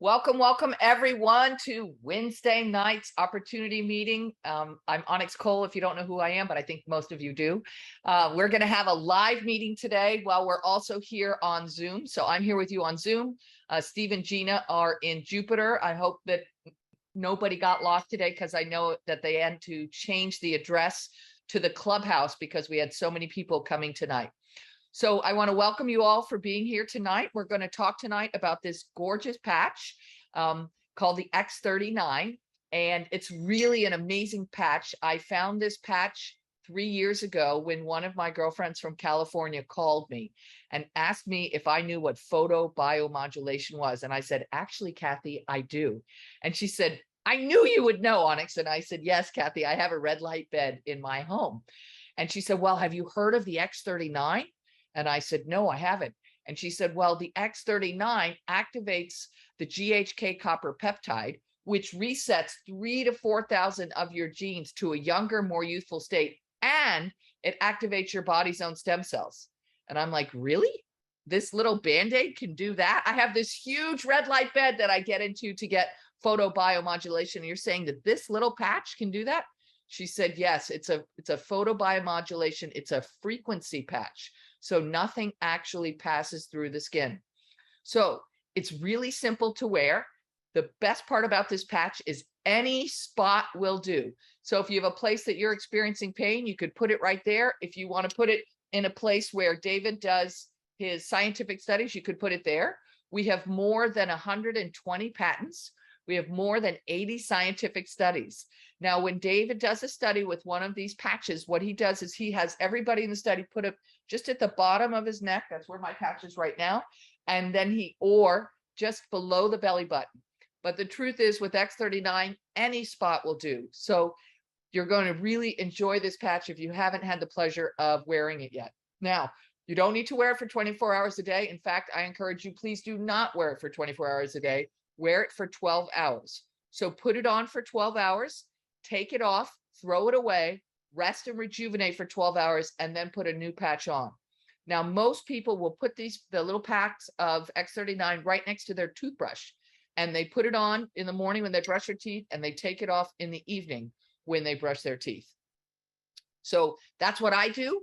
Welcome everyone to Wednesday night's opportunity meeting. I'm Onyx Coale, if you don't know who I am, but I think most of you do. We're going to have a live meeting today while we're also here on Zoom. So I'm here with you on Zoom. Steve and Gina are in Jupiter. I hope that nobody got lost today because I know that they had to change the address to the clubhouse because we had so many people coming tonight. So I want to welcome you all for being here tonight. We're going to talk tonight about this gorgeous patch called the X39, and it's really an amazing patch. I found this patch 3 years ago when one of my girlfriends from California called me and asked me if I knew what photobiomodulation was. And I said, actually, Kathy, I do. And she said, I knew you would know, Onyx. And I said, yes, Kathy, I have a red light bed in my home. And she said, well, have you heard of the X39? And I said, no, I haven't. And she said, well, the X39 activates the GHK copper peptide, which resets 3,000 to 4,000 of your genes to a younger, more youthful state, and it activates your body's own stem cells. And I'm like, really? This little Band-Aid can do that? I have this huge red light bed that I get into to get photobiomodulation. And you're saying that this little patch can do that? She said, yes, it's a photobiomodulation. It's a frequency patch. So nothing actually passes through the skin. So it's really simple to wear. The best part about this patch is any spot will do. So if you have a place that you're experiencing pain, you could put it right there. If you want to put it in a place where David does his scientific studies, you could put it there. We have more than 120 patents. We have more than 80 scientific studies. Now, when David does a study with one of these patches, what he does is he has everybody in the study put up just at the bottom of his neck. That's where my patch is right now. And then or just below the belly button. But the truth is with X39, any spot will do. So you're going to really enjoy this patch if you haven't had the pleasure of wearing it yet. Now, you don't need to wear it for 24 hours a day. In fact, I encourage you, please do not wear it for 24 hours a day. Wear it for 12 hours. So put it on for 12 hours, take it off, throw it away, rest and rejuvenate for 12 hours, and then put a new patch on. Now, most people will put the little packs of X39 right next to their toothbrush, and they put it on in the morning when they brush their teeth, and they take it off in the evening when they brush their teeth. So that's what I do.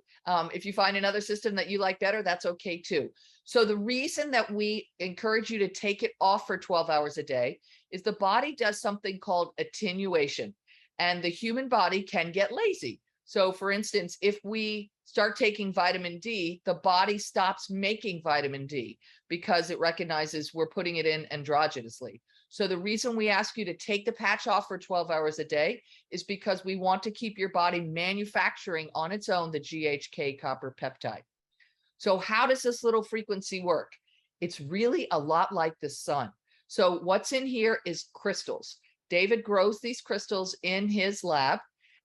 If you find another system that you like better, that's okay too. So the reason that we encourage you to take it off for 12 hours a day is the body does something called attenuation, and the human body can get lazy. So for instance, if we start taking vitamin D, the body stops making vitamin D because it recognizes we're putting it in androgynously. So the reason we ask you to take the patch off for 12 hours a day is because we want to keep your body manufacturing on its own the GHK copper peptide. So how does this little frequency work? It's really a lot like the sun. So what's in here is crystals. David grows these crystals in his lab,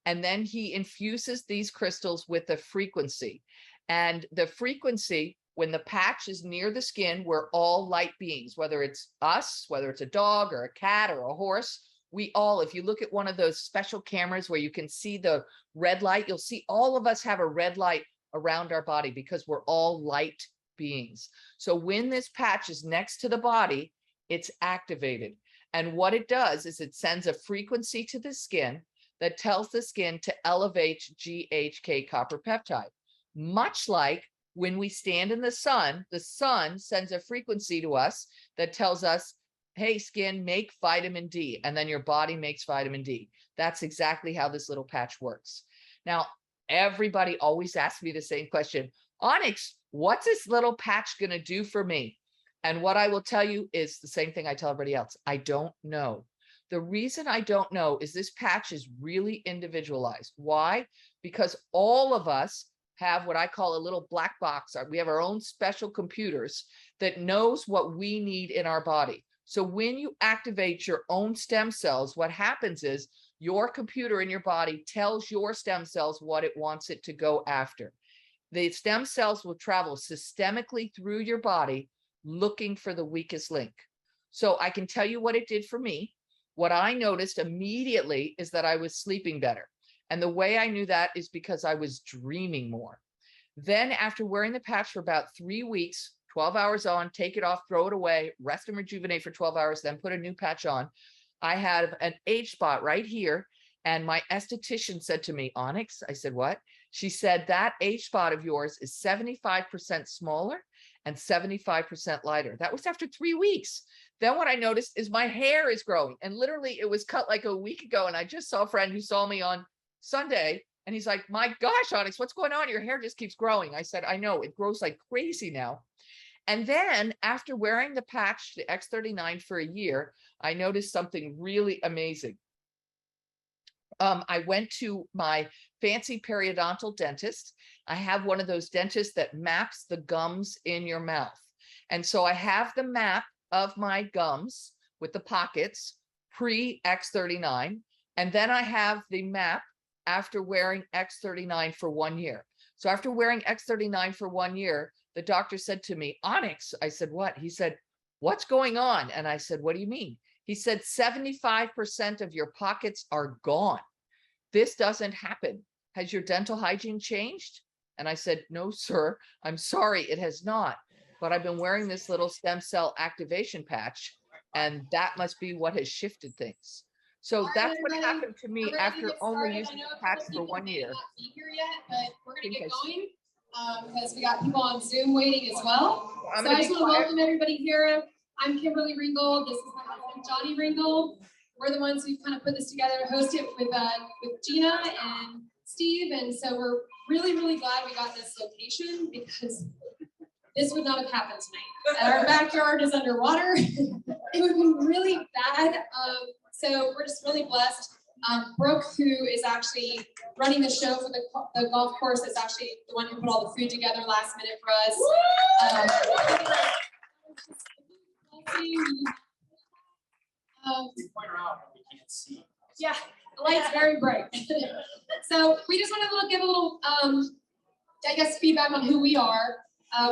and then he infuses these crystals with a frequency. And the frequency, when the patch is near the skin, we're all light beings, whether it's us, whether it's a dog or a cat or a horse. We all, if you look at one of those special cameras where you can see the red light, you'll see all of us have a red light around our body because we're all light beings. So when this patch is next to the body, it's activated. And what it does is it sends a frequency to the skin that tells the skin to elevate GHK copper peptide. Much like when we stand in the sun sends a frequency to us that tells us, hey, skin, make vitamin D, and then your body makes vitamin D. That's exactly how this little patch works. Now, everybody always asks me the same question, Onyx, what's this little patch going to do for me? And what I will tell you is the same thing I tell everybody else. I don't know. The reason I don't know is this patch is really individualized. Why? Because all of us have what I call a little black box. We have our own special computers that knows what we need in our body. So when you activate your own stem cells, what happens is your computer in your body tells your stem cells what it wants it to go after. The stem cells will travel systemically through your body looking for the weakest link. So I can tell you what it did for me. What I noticed immediately is that I was sleeping better. And the way I knew that is because I was dreaming more. Then after wearing the patch for about 3 weeks, 12 hours on, take it off, throw it away, rest and rejuvenate for 12 hours, then put a new patch on. I had an age spot right here. And my esthetician said to me, Onyx, I said, what? She said, that age spot of yours is 75% smaller and 75% lighter. That was after 3 weeks. Then what I noticed is my hair is growing. And literally it was cut like a week ago. And I just saw a friend who saw me on Sunday. And he's like, my gosh, Onyx, what's going on? Your hair just keeps growing. I said, I know, it grows like crazy now. And then after wearing the patch, the X39 for a year, I noticed something really amazing. I went to my fancy periodontal dentist. I have one of those dentists that maps the gums in your mouth. And so I have the map of my gums with the pockets pre X39. And then I have the map after wearing X39 for 1 year. So after wearing X39 for 1 year, the doctor said to me, Onyx, I said, what? He said, what's going on? And I said, what do you mean? He said, 75% of your pockets are gone. This doesn't happen. Has your dental hygiene changed? And I said, no, sir, I'm sorry, it has not. But I've been wearing this little stem cell activation patch, and that must be what has shifted things. So that's what happened to me after only using the patch for 1 year. Not be here yet, but we're going to get going because we got people on Zoom waiting as well. So I just want to welcome everybody here. I'm Kimberly Ringold. This is my husband, Johnny Ringold. We're the ones who kind of put this together, hosted it with Gina and Steve. And so we're really, really glad we got this location because this would not have happened tonight. And our backyard is underwater. It would have been really bad. So we're just really blessed. Brooke, who is actually running the show for the golf course, is actually the one who put all the food together last minute for us. Point her out, we can't see. Yeah, the light's very bright. So we just want to give a little, I guess, feedback on who we are.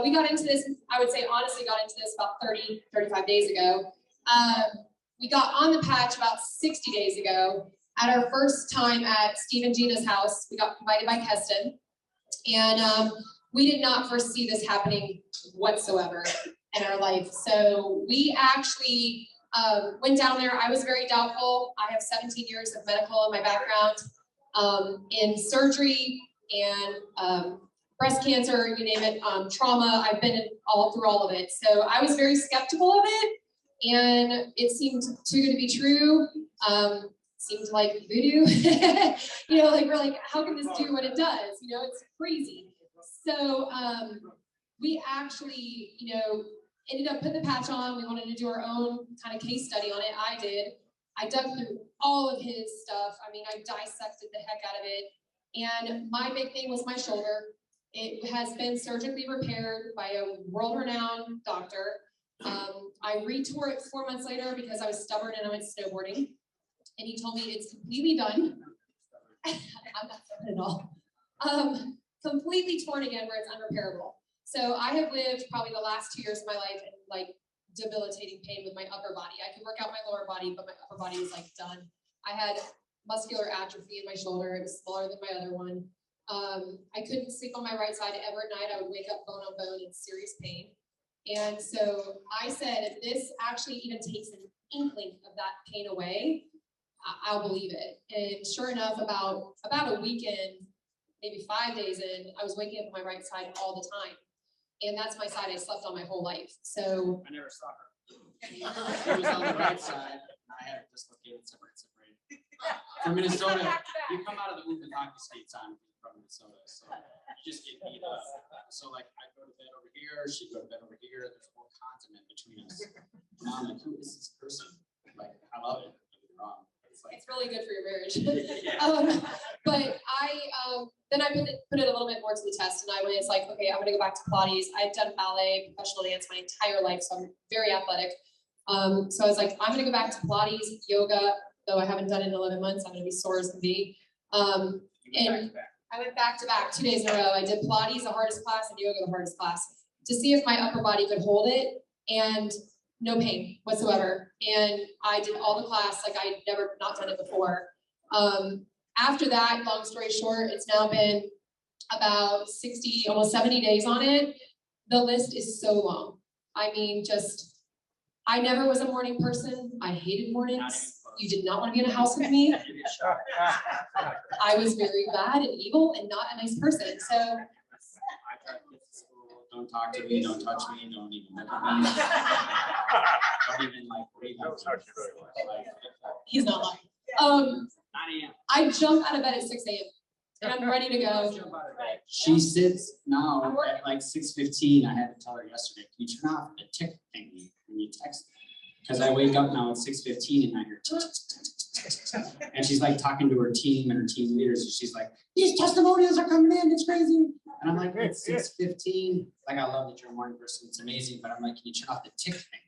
We got into this, I would say honestly got into this about 30, 35 days ago. We got on the patch about 60 days ago. At our first time at Steve and Gina's house, we got invited by Keston. And we did not foresee this happening whatsoever in our life. So we actually went down there. I was very doubtful. I have 17 years of medical in my background, in surgery and breast cancer, you name it, trauma. I've been through all of it. So I was very skeptical of it, and it seemed too good to be true. Seemed like voodoo. You know, like we're like, how can this do what it does? You know, it's crazy. So we actually, you know, ended up putting the patch on. We wanted to do our own kind of case study on it. I did. I dug through all of his stuff. I mean, I dissected the heck out of it. And my big thing was my shoulder. It has been surgically repaired by a world-renowned doctor. I retore it 4 months later because I was stubborn and I went snowboarding. And he told me it's completely done. I'm not stubborn at all. Completely torn again where it's unrepairable. So I have lived probably the last 2 years of my life in like debilitating pain with my upper body. I could work out my lower body, but my upper body was like done. I had muscular atrophy in my shoulder. It was smaller than my other one. I couldn't sleep on my right side ever at night. I would wake up bone on bone in serious pain. And so I said, if this actually even takes an inkling of that pain away, I'll believe it. And sure enough, about a weekend, maybe 5 days in, I was waking up on my right side all the time. And that's my side I slept on my whole life. So I never saw her. She was on the right side. I had dislocated separate. From Minnesota, you come out of the womb with hockey skates on from Minnesota, so you just get beat up. So like I go to bed over here, she'd go to bed over here. There's a whole continent between us. And I'm like, who is this person? Like, I love it. Wrong. It's really good for your marriage. But then I put it a little bit more to the test, and I was like, okay, I'm gonna go back to Pilates. I've done ballet, professional dance my entire life, so I'm very athletic. So I was like, I'm gonna go back to Pilates, yoga, though I haven't done it in 11 months. I'm gonna be sore as can be. And I went back to back 2 days in a row. I did Pilates, the hardest class, and yoga, the hardest class, to see if my upper body could hold it, and no pain whatsoever. And I did all the class like I'd never not done it before. After that, long story short, it's now been about 60, almost 70 days on it. The list is so long. I mean, I never was a morning person. I hated mornings. You did not want to be in a house with me. I was very bad and evil and not a nice person. So don't talk to me, don't touch me, don't even look at me. Don't even like read my he's not lying. I jump out of bed at 6 a.m. and I'm ready to go. She sits now at like 6:15. I had to tell her yesterday, can you turn off the tick thingy when you text me? Because I wake up now at 6:15 and I hear tick, tick, tick, tick, tick. And she's like talking to her team and her team leaders, and she's like, these testimonials are coming in, it's crazy. And I'm like, it's 6:15. Like, I love that you're a morning person, it's amazing, but I'm like, can you turn off the tick thing?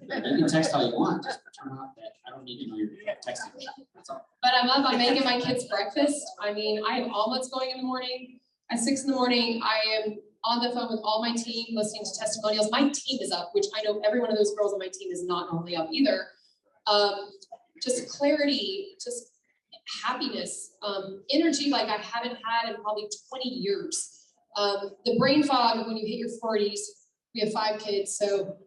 You can text all you want, just turn off that. I don't need to know you're texting me. That's all. But I'm up, I'm making my kids breakfast. I mean, I have omelets going in the morning. At 6 in the morning, I am on the phone with all my team, listening to testimonials. My team is up, which I know every one of those girls on my team is not normally up either. Just clarity, just happiness, energy like I haven't had in probably 20 years. The brain fog when you hit your 40s, we have 5 kids, so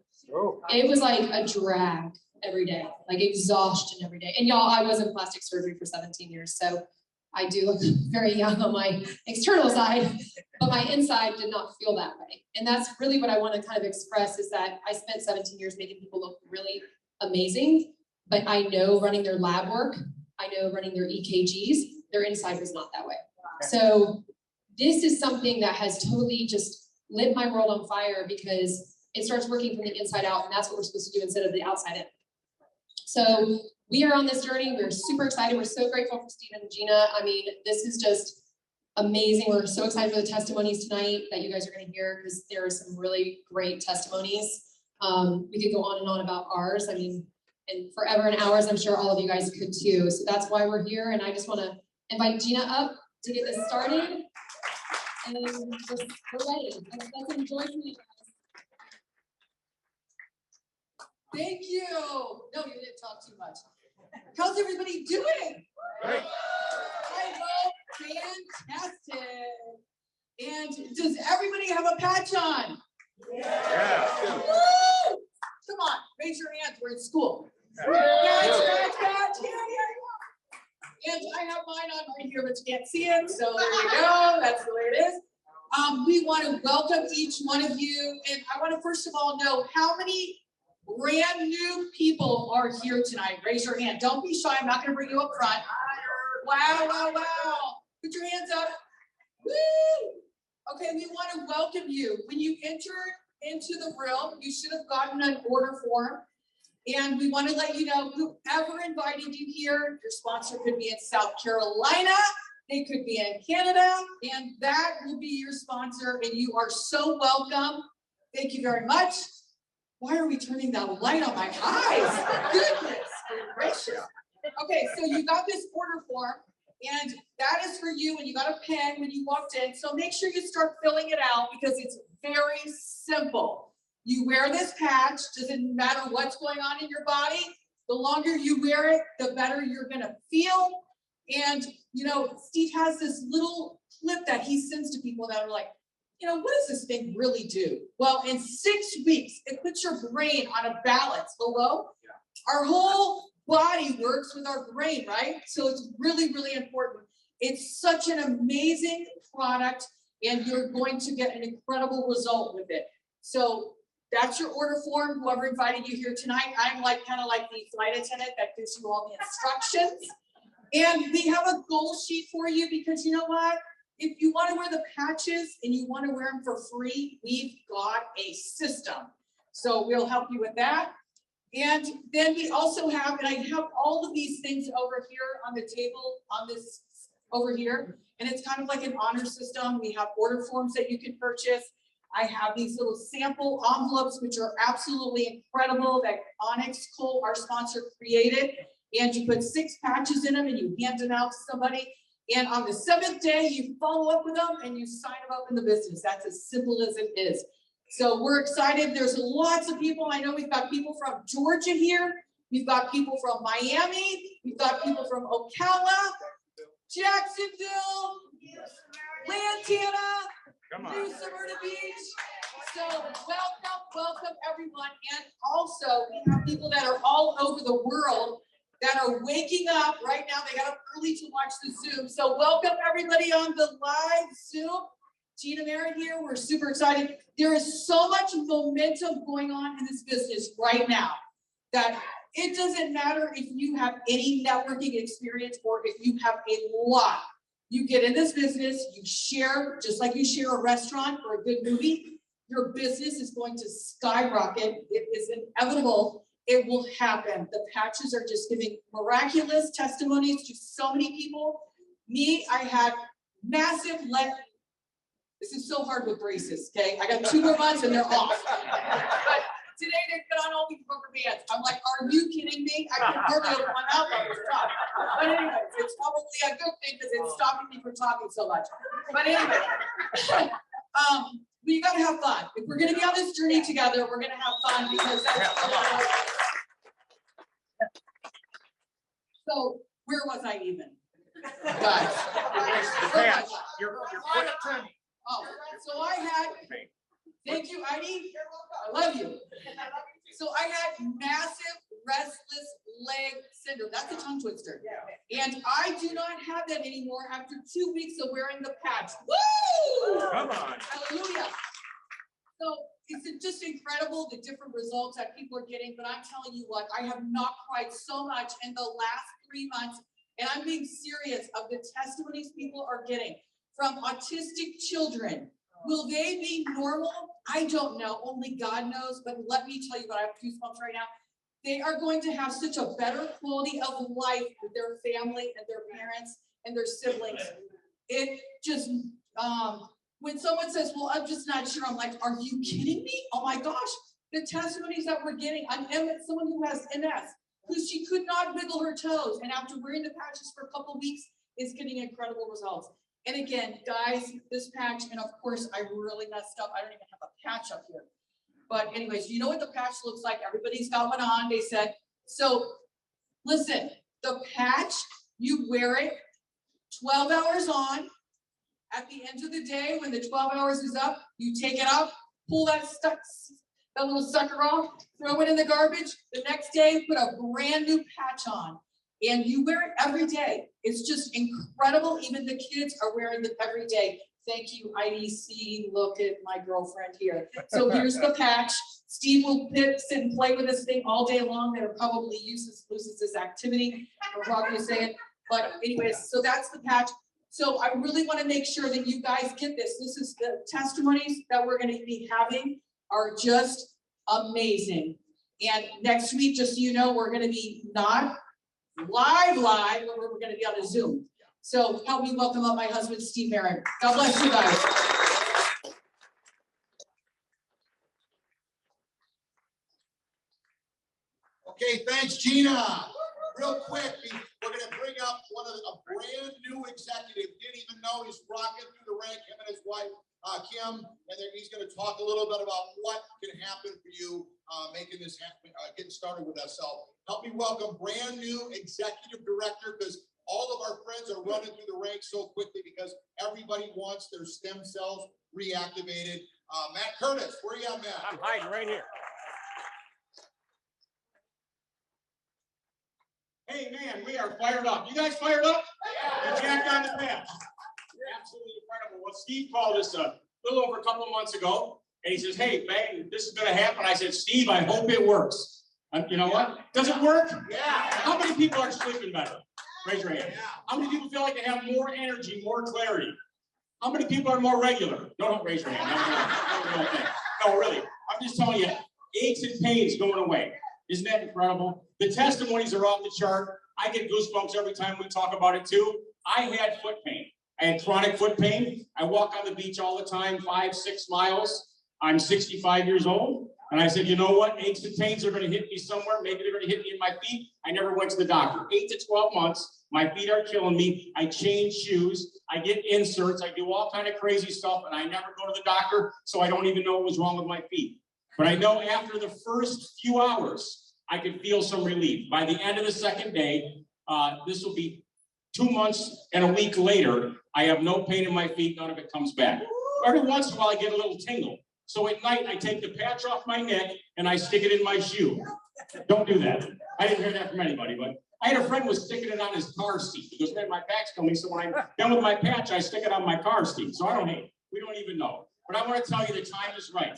it was like a drag every day, like exhaustion every day. And y'all, I was in plastic surgery for 17 years, so I do look very young on my external side, but my inside did not feel that way. And that's really what I want to kind of express, is that I spent 17 years making people look really amazing, but I know running their lab work, I know running their EKGs, their inside was not that way. So this is something that has totally just lit my world on fire, because it starts working from the inside out, and that's what we're supposed to do instead of the outside in. So we are on this journey. We're super excited. We're so grateful for Steve and Gina. I mean, this is just amazing. We're so excited for the testimonies tonight that you guys are going to hear, because there are some really great testimonies. We could go on and on about ours. I mean, and forever and hours, I'm sure all of you guys could too. So that's why we're here. And I just want to invite Gina up to get this started. And just, we're ready. Let's enjoy tonight. Thank you. No, you didn't talk too much. How's everybody doing? Great. I know, fantastic. And does everybody have a patch on? Yeah. Woo! Come on, raise your hands. We're in school. Patch. Yeah. And I have mine on right here, but you can't see it. So there you go. That's the way it is. We want to welcome each one of you. And I want to first of all know how many brand new people are here tonight. Raise your hand. Don't be shy. I'm not going to bring you up front. Wow. Put your hands up. Woo! Okay, we want to welcome you. When you entered into the room, you should have gotten an order form. And we want to let you know, whoever invited you here, your sponsor could be in South Carolina, they could be in Canada, and that will be your sponsor, and you are so welcome. Thank you very much. Why are we turning that light on my eyes? Goodness gracious. Okay, so you got this order form, and that is for you, and you got a pen when you walked in, so make sure you start filling it out, because it's very simple. You wear this patch, doesn't matter what's going on in your body. The longer you wear it, the better you're gonna feel. And, you know, Steve has this little clip that he sends to people that are like, you know, what does this thing really do? Well, in 6 weeks, it puts your brain on a balance. Hello? Yeah. Our whole body works with our brain, right? So it's really, really important. It's such an amazing product, and you're going to get an incredible result with it. So that's your order form. Whoever invited you here tonight, I'm like kind of like the flight attendant that gives you all the instructions. And we have a goal sheet for you, because you know what? If you want to wear the patches and you want to wear them for free, we've got a system. So we'll help you with that. And then we also have, and I have all of these things over here on the table, on this over here. And it's kind of like an honor system. We have order forms that you can purchase. I have these little sample envelopes, which are absolutely incredible, that Onyx Coale, our sponsor, created. And you put 6 patches in them and you hand them out to somebody. And on the 7th day, you follow up with them and you sign them up in the business. That's as simple as it is. So we're excited. There's lots of people. I know we've got people from Georgia here. We've got people from Miami. We've got people from Ocala, Jacksonville, Lantana. Come on. New Smyrna Beach. So welcome everyone. And also we have people that are all over the world that are waking up right now. They got up early to watch the Zoom. So welcome everybody on the live Zoom. Gina Merritt here. We're super excited. There is so much momentum going on in this business right now that it doesn't matter if you have any networking experience or if you have a lot. You get in this business, you share, just like you share a restaurant or a good movie, your business is going to skyrocket. It is inevitable. It will happen. The patches are just giving miraculous testimonies to so many people. Me, I had massive this is so hard with braces, okay? I got 2 more months and they're off. But today they put on all these rubber bands. I'm like, are you kidding me? I can hardly open one out, but it's tough. But anyways, it's probably a good thing because it's stopping me from talking so much. But anyway, we gotta have fun. If we're gonna be on this journey together, we're gonna have fun because that's so where was I even? Guys. Your foot attorney. Oh, so I had, thank you, Heidi. I love you. So I had massive restless leg syndrome. That's a tongue twister. And I do not have that anymore after 2 weeks of wearing the patch. Woo! Come on. Hallelujah. So it's just incredible the different results that people are getting. But I'm telling you what, I have not cried so much in the last 3 months. And I'm being serious of the testimonies people are getting from autistic children. Will they be normal? I don't know. Only God knows. But let me tell you what, I have goosebumps right now. They are going to have such a better quality of life with their family and their parents and their siblings. It just, when someone says, well, I'm just not sure, I'm like, are you kidding me? Oh my gosh, the testimonies that we're getting. I'm someone who has MS, who she could not wiggle her toes, and after wearing the patches for a couple of weeks is getting incredible results. And again, guys, this patch, and of course I really messed up. I don't even have a patch up here. But anyways, you know what the patch looks like. Everybody's got one on, they said. So listen, the patch, you wear it 12 hours on. At the end of the day, when the 12 hours is up, you take it off, pull that little sucker off, throw it in the garbage. The next day, put a brand new patch on. And you wear it every day. It's just incredible. Even the kids are wearing it every day. Thank you, IDC. Look at my girlfriend here. So here's the patch. Steve will sit and play with this thing all day long. That probably loses this activity. We're probably saying. But anyways, so that's the patch. So I really want to make sure that you guys get this. This is the testimonies that we're going to be having are just amazing. And next week, just so you know, we're going to be not live, but we're going to be on a Zoom. So help me welcome up my husband, Steve Merritt. God bless you guys. Okay, thanks, Gina. Real quick, we're going to bring up a brand new executive. Didn't even know he's rocking through the rank, him and his wife, Kim, and then he's going to talk a little bit about what can happen for you making this happen, getting started with us. So help me welcome brand new executive director, because all of our friends are running through the ranks so quickly because everybody wants their stem cells reactivated. Matt Curtis, where are you at, Matt? I'm hiding right here. Hey man, we are fired up. You guys fired up? Yeah. You jacked on the patch. Absolutely incredible. Well, Steve called us a little over a couple of months ago, and he says, hey, man, this is going to happen. I said, Steve, I hope it works. You know what? Does it work? Yeah. How many people are sleeping better? Raise your hand. How many people feel like they have more energy, more clarity? How many people are more regular? No, don't raise your hand. No, really. I'm just telling you, aches and pains going away. Isn't that incredible? The testimonies are off the chart. I get goosebumps every time we talk about it too. I had foot pain. I had chronic foot pain. I walk on the beach all the time, 5-6 miles. I'm 65 years old. And I said, you know what? Aches and pains are going to hit me somewhere. Maybe they're going to hit me in my feet. I never went to the doctor. 8 to 12 months. My feet are killing me. I change shoes. I get inserts. I do all kind of crazy stuff. And I never go to the doctor. So I don't even know what was wrong with my feet. But I know after the first few hours, I could feel some relief. By the end of the second day, this will be 2 months and a week later, I have no pain in my feet. None of it comes back. every once in a while I get a little tingle. So at night I take the patch off my neck and I stick it in my shoe. Don't do that. I didn't hear that from anybody, but I had a friend who was sticking it on his car seat. He goes, man, my back's killing me. So when I'm done with my patch, I stick it on my car seat. So I don't hate. We don't even know. But I want to tell you the time is right.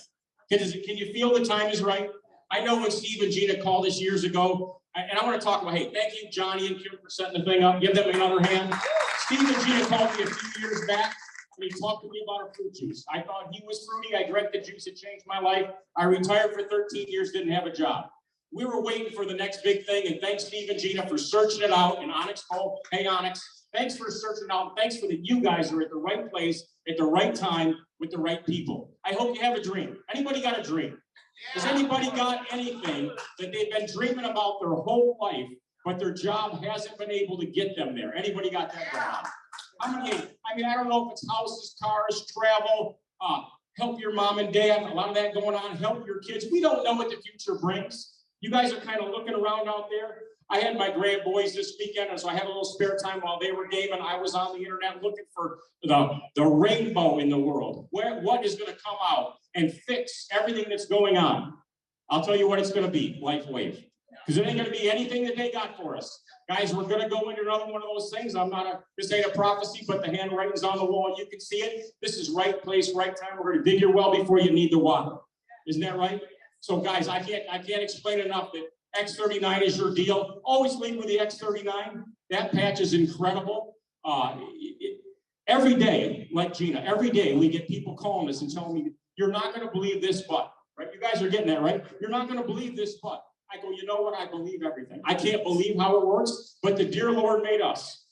Can you feel the time is right? I know when Steve and Gina called us years ago, and I want to talk about, hey, thank you, Johnny and Kim, for setting the thing up. Give them another hand. Steve and Gina called me a few years back, and he talked to me about a fruit juice. I thought he was fruity. I drank the juice. It changed my life. I retired for 13 years, didn't have a job. We were waiting for the next big thing, and thanks, Steve and Gina, for searching it out. And Onyx Coale, hey, Onyx, thanks for searching it out. Thanks for that you guys are at the right place at the right time with the right people. I hope you have a dream. Anybody got a dream? Has anybody got anything that they've been dreaming about their whole life, but their job hasn't been able to get them there? Anybody got that going on? I mean, I don't know if it's houses, cars, travel, help your mom and dad, a lot of that going on, help your kids. We don't know what the future brings. You guys are kind of looking around out there. I had my grand boys this weekend, and so I had a little spare time while they were gaming. I was on the internet looking for the rainbow in the world. What is going to come out and fix everything that's going on? I'll tell you what it's going to be, Life Wave. Because it ain't going to be anything that they got for us. Guys, we're going to go into another one of those things. This ain't a prophecy, but the handwriting's on the wall. You can see it. This is right place, right time. We're going to dig your well before you need the water. Isn't that right? So guys, I can't explain enough that X39 is your deal. Always lead with the X39. That patch is incredible. Every day, like Gina, every day we get people calling us and telling me, you're not going to believe this, but, right? You guys are getting that, right? You're not going to believe this, but. I go, you know what? I believe everything. I can't believe how it works, but the dear Lord made us.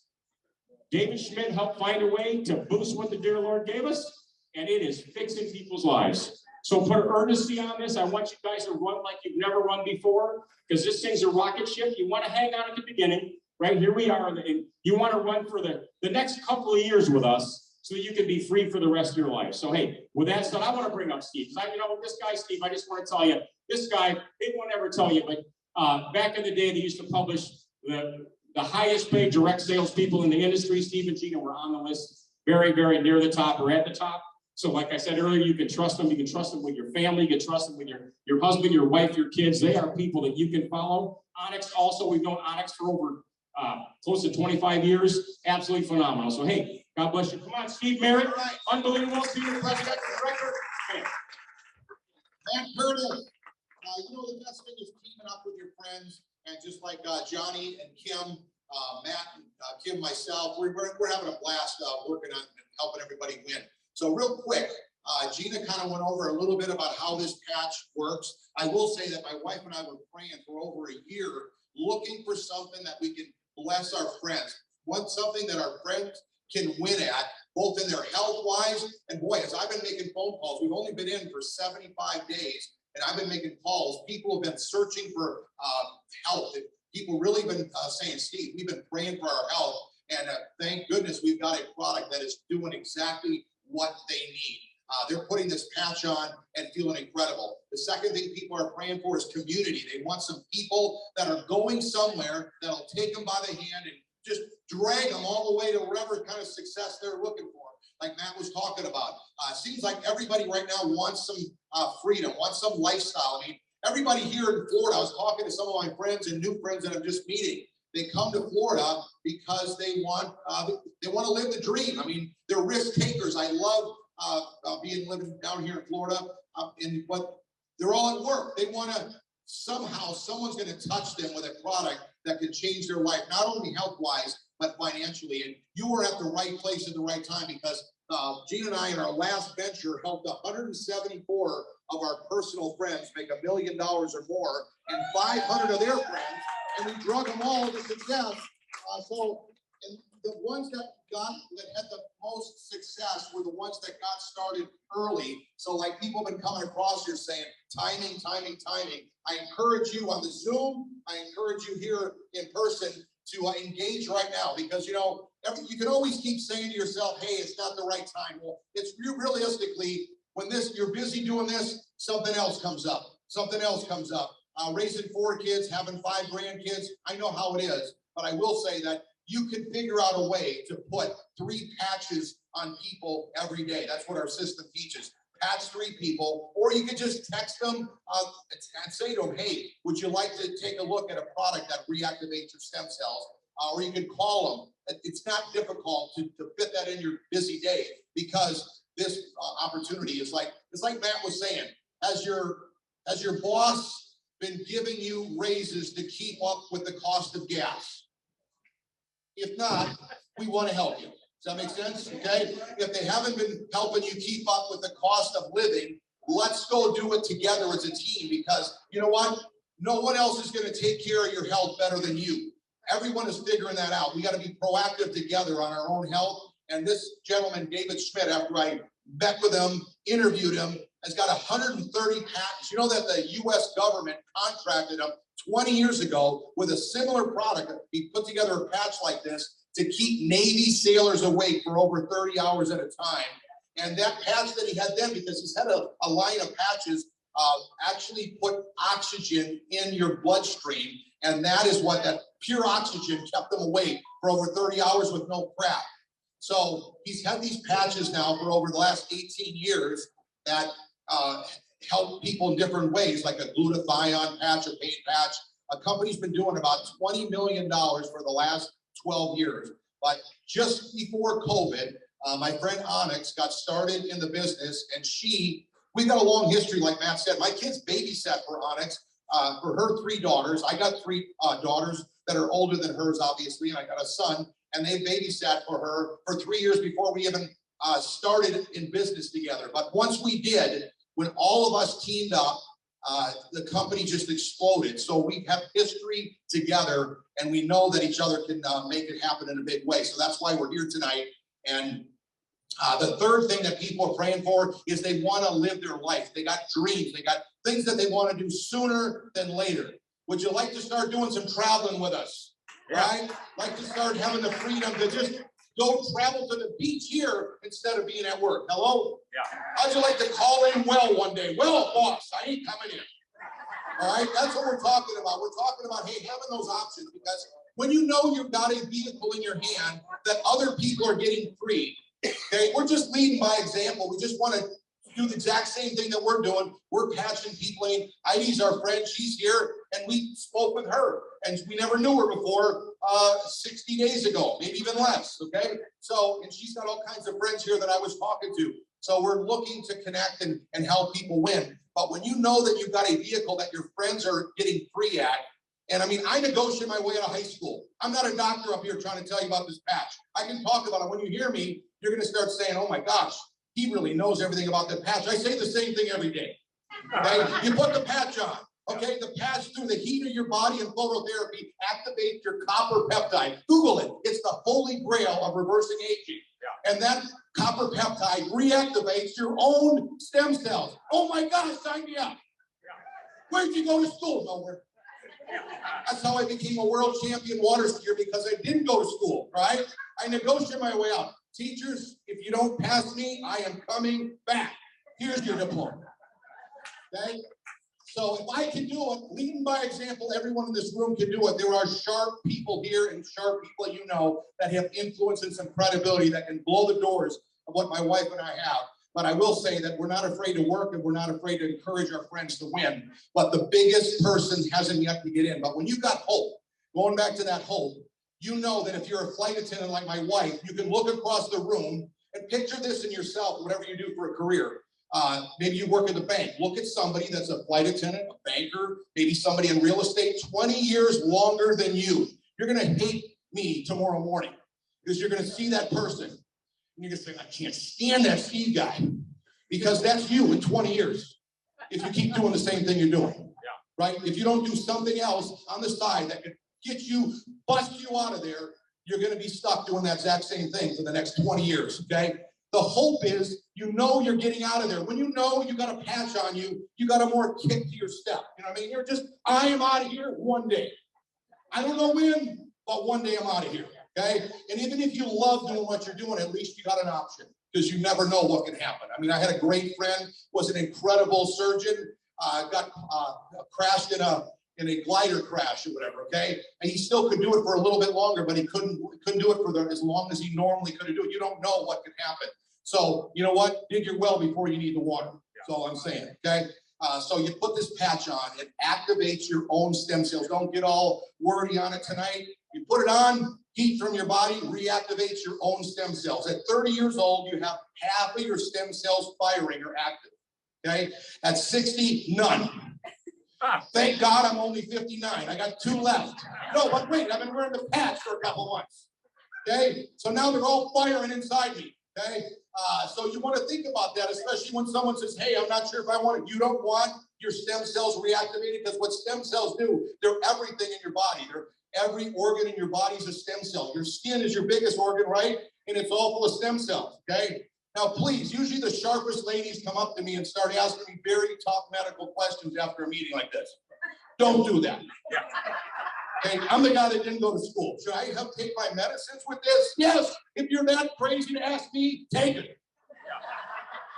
David Schmidt helped find a way to boost what the dear Lord gave us, and it is fixing people's lives. So put urgency on this. I want you guys to run like you've never run before, because this thing's a rocket ship. You want to hang on at the beginning, right? Here we are. And you want to run for the next couple of years with us so that you can be free for the rest of your life. So, hey, with that said, I want to bring up Steve. This guy, Steve, I just want to tell you, this guy, they won't ever tell you, but back in the day, they used to publish the highest paid direct sales people in the industry. Steve and Gina were on the list, very, very near the top or at the top. So like I said earlier, you can trust them. You can trust them with your family. You can trust them with your husband, your wife, your kids. They are people that you can follow. Onyx also, we've known Onyx for over close to 25 years. Absolutely phenomenal. So, hey, God bless you. Come on, Steve Merritt. Unbelievable. Senior President and Director. Matt Curtis. The best thing is teaming up with your friends, and just like Johnny and Kim, Matt and Kim, myself, we're having a blast working on helping everybody win. So real quick, Gina kind of went over a little bit about how this patch works. I will say that my wife and I were praying for over a year, looking for something that we can bless our friends. Something that our friends can win at, both in their health-wise, and boy, as I've been making phone calls, we've only been in for 75 days, and I've been making calls. People have been searching for health. People really been saying, Steve, we've been praying for our health, and thank goodness we've got a product that is doing exactly what they need. They're putting this patch on and feeling incredible. The second thing people are praying for is community. They want some people that are going somewhere that'll take them by the hand and just drag them all the way to whatever kind of success they're looking for. Like Matt was talking about. Seems like everybody right now wants some freedom, wants some lifestyle. I mean, everybody here in Florida, I was talking to some of my friends and new friends that I'm just meeting. They come to Florida because they want to live the dream. I mean, they're risk takers. I love living down here in Florida, but they're all at work. They want to somehow, someone's going to touch them with a product that can change their life, not only health-wise, but financially. And you were at the right place at the right time, because Gina and I, in our last venture, helped 174 of our personal friends make $1 million or more, and 500 of their friends, and we drug them all to success. And the ones that had the most success were the ones that got started early. So like people have been coming across here saying, timing, timing, timing. I encourage you on the Zoom. I encourage you here in person to engage right now, because, you can always keep saying to yourself, hey, it's not the right time. Well, it's realistically, when you're busy doing this, something else comes up. Something else comes up. Raising 4 kids, having 5 grandkids, I know how it is. But I will say that you can figure out a way to put 3 patches on people every day. That's what our system teaches. Patch 3 people, or you could just text them and say to them, hey, would you like to take a look at a product that reactivates your stem cells? Or you can call them. It's not difficult to fit that in your busy day, because this opportunity is like, it's like Matt was saying, has your boss been giving you raises to keep up with the cost of gas? If not, we want to help you. Does that make sense? Okay. If they haven't been helping you keep up with the cost of living, let's go do it together as a team, because you know what? No one else is going to take care of your health better than you. Everyone is figuring that out. We got to be proactive together on our own health. And this gentleman, David Schmidt, after I met with him, interviewed him, has got 130 patents. You know that the U.S. government contracted him 20 years ago with a similar product. He put together a patch like this to keep Navy sailors awake for over 30 hours at a time. And that patch that he had then, because he's had a line of patches, actually put oxygen in your bloodstream. And that is what that pure oxygen kept them awake for over 30 hours with no crap. So he's had these patches now for over the last 18 years that help people in different ways, like a glutathione patch, a pain patch. A company's been doing about $20 million for the last 12 years. But just before COVID, my friend Onyx got started in the business, and we got a long history, like Matt said. My kids babysat for Onyx, for her 3 daughters. I got 3 daughters that are older than hers, obviously, and I got a son, and they babysat for her for 3 years before we even started in business together. But once we did, when all of us teamed up, the company just exploded. So we have history together, and we know that each other can make it happen in a big way. So that's why we're here tonight. And the third thing that people are praying for is they want to live their life. They got dreams. They got things that they want to do sooner than later. Would you like to start doing some traveling with us? Yeah. Right? Like to start having the freedom to just go travel to the beach here instead of being at work. Hello? Yeah. How'd you like to call in one day? Well, boss, I ain't coming in. All right? That's what we're talking about. We're talking about, hey, having those options, because when you know you've got a vehicle in your hand that other people are getting free, okay, we're just leading by example. We just want to do the exact same thing that we're doing. We're patching people in. Heidi's our friend. She's here, and we spoke with her, and we never knew her before 60 days ago, maybe even less, okay? So, and she's got all kinds of friends here that I was talking to. So we're looking to connect and help people win. But when you know that you've got a vehicle that your friends are getting free at, and I mean, I negotiated my way out of high school. I'm not a doctor up here trying to tell you about this patch. I can talk about it. When you hear me, you're going to start saying, oh my gosh, he really knows everything about the patch. I say the same thing every day. Okay? You put the patch on. Okay, the patch through the heat of your body and phototherapy activates your copper peptide. Google it. It's the holy grail of reversing aging. Yeah. And that copper peptide reactivates your own stem cells. Oh my gosh, sign me up. Yeah. Where'd you go to school? Nowhere. That's how I became a world champion water skier, because I didn't go to school, right? I negotiated my way out. Teachers, if you don't pass me, I am coming back. Here's your diploma. Okay? So if I can do it, leading by example, everyone in this room can do it. There are sharp people here and sharp people you know that have influence and some credibility that can blow the doors of what my wife and I have. But I will say that we're not afraid to work, and we're not afraid to encourage our friends to win. But the biggest person hasn't yet to get in. But when you've got hope, going back to that hope, you know that if you're a flight attendant like my wife, you can look across the room and picture this in yourself, whatever you do for a career. Maybe you work at the bank. Look at somebody that's a flight attendant, a banker, maybe somebody in real estate 20 years longer than you. You're going to hate me tomorrow morning, because you're going to see that person. And you're going to say, I can't stand that Steve guy, because that's you in 20 years. If you keep doing the same thing you're doing, yeah. Right? If you don't do something else on the side that could get you, bust you out of there, you're going to be stuck doing that exact same thing for the next 20 years, okay? The hope is, you know you're getting out of there. When you know you got a patch on you, you got a more kick to your step. You know what I mean? You're just, I am out of here one day. I don't know when, but one day I'm out of here, okay? And even if you love doing what you're doing, at least you got an option, because you never know what can happen. I mean, I had a great friend, was an incredible surgeon, got crashed in in a glider crash or whatever, okay? And he still could do it for a little bit longer, but he couldn't do it for as long as he normally could do it. You don't know what could happen. So you know what? Dig your well before you need the water. That's all I'm saying, okay? So you put this patch on, it activates your own stem cells. Don't get all wordy on it tonight. You put it on, heat from your body reactivates your own stem cells. At 30 years old, you have half of your stem cells firing or active, okay? At 60, none. Thank God I'm only 59. I got 2 left. No, but wait, I've been wearing the patch for a couple months, okay? So now they're all firing inside me, okay? So you want to think about that, especially when someone says, hey, I'm not sure if I want it. You don't want your stem cells reactivated, because what stem cells do, they're everything in your body. They're every organ in your body is a stem cell. Your skin is your biggest organ, right? And it's all full of stem cells, okay? Now, please, usually the sharpest ladies come up to me and start asking me very tough medical questions after a meeting like this. Don't do that. Okay, I'm the guy that didn't go to school. Should I have take my medicines with this? Yes. If you're that crazy to ask me, take it.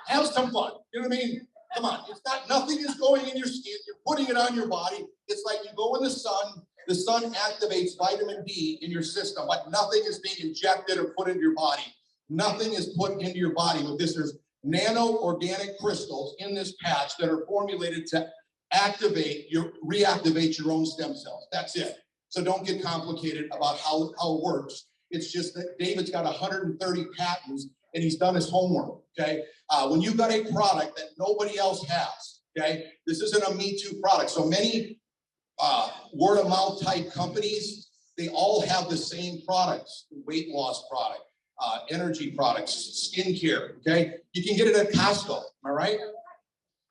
Have some fun. You know what I mean? Come on. It's not, nothing is going in your skin. You're putting it on your body. It's like you go in the sun. The sun activates vitamin D in your system, but nothing is being injected or put into your body. Nothing is put into your body with this. There's nano-organic crystals in this patch that are formulated to reactivate your own stem cells. That's it. So don't get complicated about how it works. It's just that David's got 130 patents and he's done his homework, okay? When you've got a product that nobody else has, okay? This isn't a Me Too product. So many word of mouth type companies, they all have the same products: weight loss product, energy products, skincare, okay? You can get it at Costco, am I right?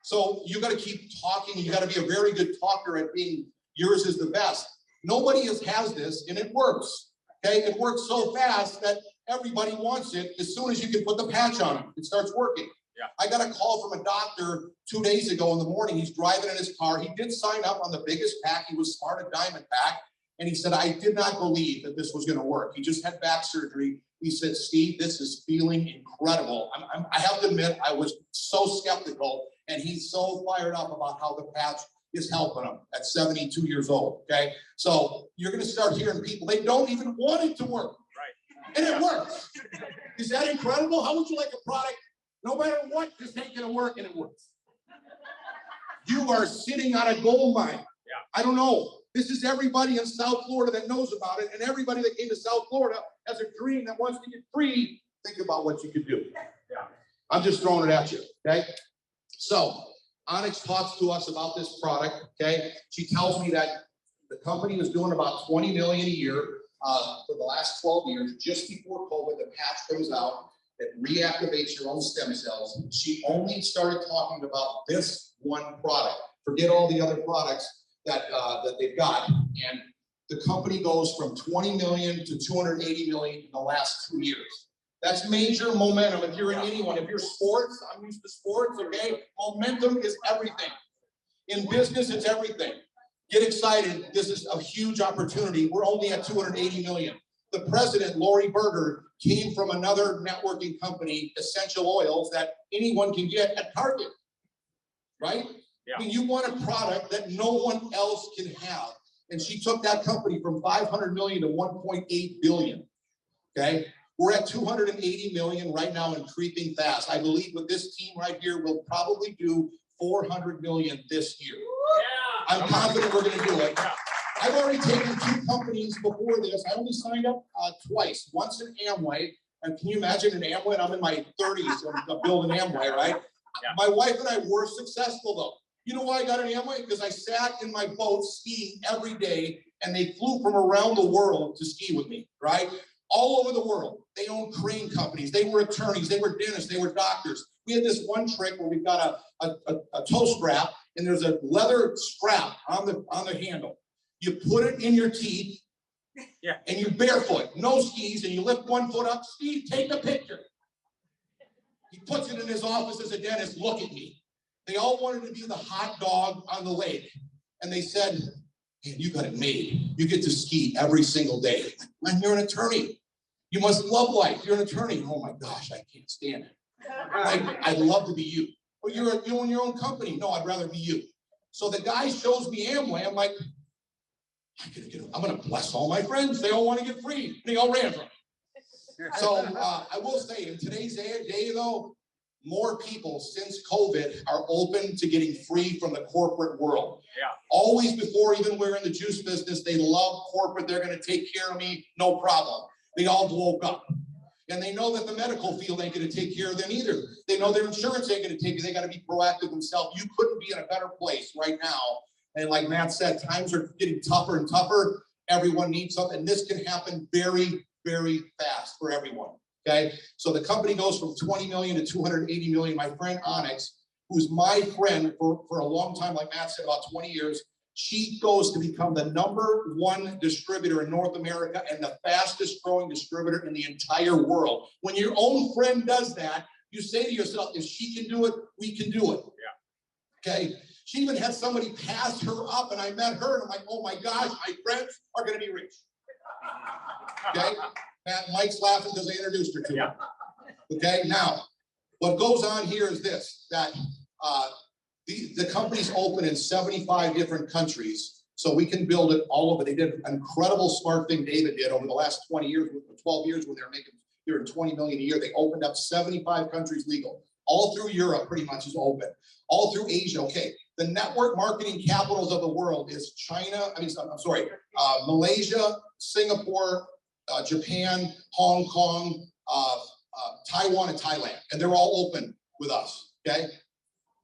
So you got to keep talking. You got to be a very good talker at being yours is the best. Nobody has this, and it works, okay? It works so fast that everybody wants it. As soon as you can put the patch on it, it starts working. Yeah. I got a call from a doctor 2 days ago in the morning. He's driving in his car. He did sign up on the biggest pack. He was smart, a diamond pack. And he said, I did not believe that this was going to work. He just had back surgery. He said, Steve, this is feeling incredible. I have to admit, I was so skeptical, and he's so fired up about how the patch is helping him at 72 years old, okay? So you're going to start hearing people, they don't even want it to work. Right. And it works. Is that incredible? How would you like a product, no matter what, just ain't going to work and it works? You are sitting on a gold mine. Yeah. I don't know. This is everybody in South Florida that knows about it, and everybody that came to South Florida has a dream that wants to get free. Think about what you could do. Yeah. I'm just throwing it at you, okay? So Onyx talks to us about this product, okay? She tells me that the company was doing about $20 million a year for the last 12 years. Just before COVID, the patch comes out that reactivates your own stem cells. She only started talking about this one product. Forget all the other products that they've got. And the company goes from 20 million to 280 million in the last 2 years. That's major momentum. If you're in anyone, if you're sports, I'm used to sports, okay? Momentum is everything. In business, it's everything. Get excited. This is a huge opportunity. We're only at 280 million. The president, Lori Berger, came from another networking company, Essential Oils, that anyone can get at Target, right? Yeah. I mean, you want a product that no one else can have. And she took that company from 500 million to 1.8 billion, okay? We're at 280 million right now and creeping fast. I believe with this team right here, we'll probably do 400 million this year. Yeah. I'm confident we're gonna do it. Yeah. I've already taken 2 companies before this. I only signed up twice, once in Amway. And can you imagine an Amway? I'm in my 30s, so I'm building Amway, right? Yeah. My wife and I were successful though. You know why I got an Amway? Because I sat in my boat skiing every day, and they flew from around the world to ski with me, right? All over the world. They own crane companies. They were attorneys. They were dentists. They were doctors. We had this one trick where we've got a toe strap, and there's a leather strap on the handle. You put it in your teeth, yeah, and you're barefoot, no skis, and you lift one foot up. Steve, take a picture. He puts it in his office as a dentist. Look at me. They all wanted to be the hot dog on the lake. And they said, man, you got it made. You get to ski every single day. Man, you're an attorney. You must love life. You're an attorney. Oh my gosh, I can't stand it. I'd love to be you. Well, you own your own company. No, I'd rather be you. So the guy shows me Amway. I'm like, I'm gonna bless all my friends. They all want to get free. They all ran from it. So I will say, in today's day though, more people since COVID are open to getting free from the corporate world. Yeah. Always before, even we're in the juice business, they love corporate. They're going to take care of me, no problem. They all woke up. And they know that the medical field ain't going to take care of them either. They know their insurance ain't going to take it. They got to be proactive themselves. You couldn't be in a better place right now. And like Matt said, times are getting tougher and tougher. Everyone needs something. And this can happen very, very fast for everyone. Okay. So the company goes from 20 million to 280 million. My friend Onyx, who's my friend for a long time, like Matt said, about 20 years, she goes to become the #1 distributor in North America and the fastest growing distributor in the entire world. When your own friend does that, you say to yourself, if she can do it, we can do it. Yeah. Okay. She even had somebody pass her up, and I met her, and I'm like, oh my gosh, my friends are going to be rich. Okay. And Mike's laughing because I introduced her to him. Okay. Now, what goes on here is this, that the company's open in 75 different countries, so we can build it all over. They did an incredible smart thing David did over the last 20 years, 12 years when they were in 20 million a year. They opened up 75 countries legal. All through Europe pretty much is open. All through Asia. Okay. The network marketing capitals of the world is Malaysia, Singapore, Japan, Hong Kong, Taiwan, and Thailand. And they're all open with us. Okay.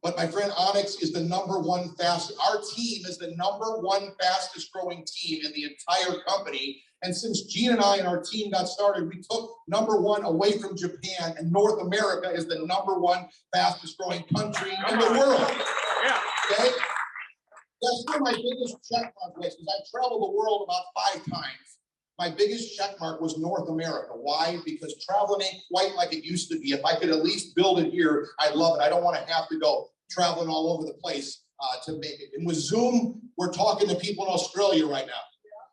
But my friend Onyx is the #1 fastest. Our team is the #1 fastest growing team in the entire company. And since Gina and I and our team got started, we took #1 away from Japan, and North America is the #1 fastest growing country in the world. Yeah. Okay? That's where my biggest check mark was, because I've traveled the world about 5 times. My biggest check mark was North America. Why? Because traveling ain't quite like it used to be. If I could at least build it here, I'd love it. I don't want to have to go traveling all over the place to make it. And with Zoom, we're talking to people in Australia right now.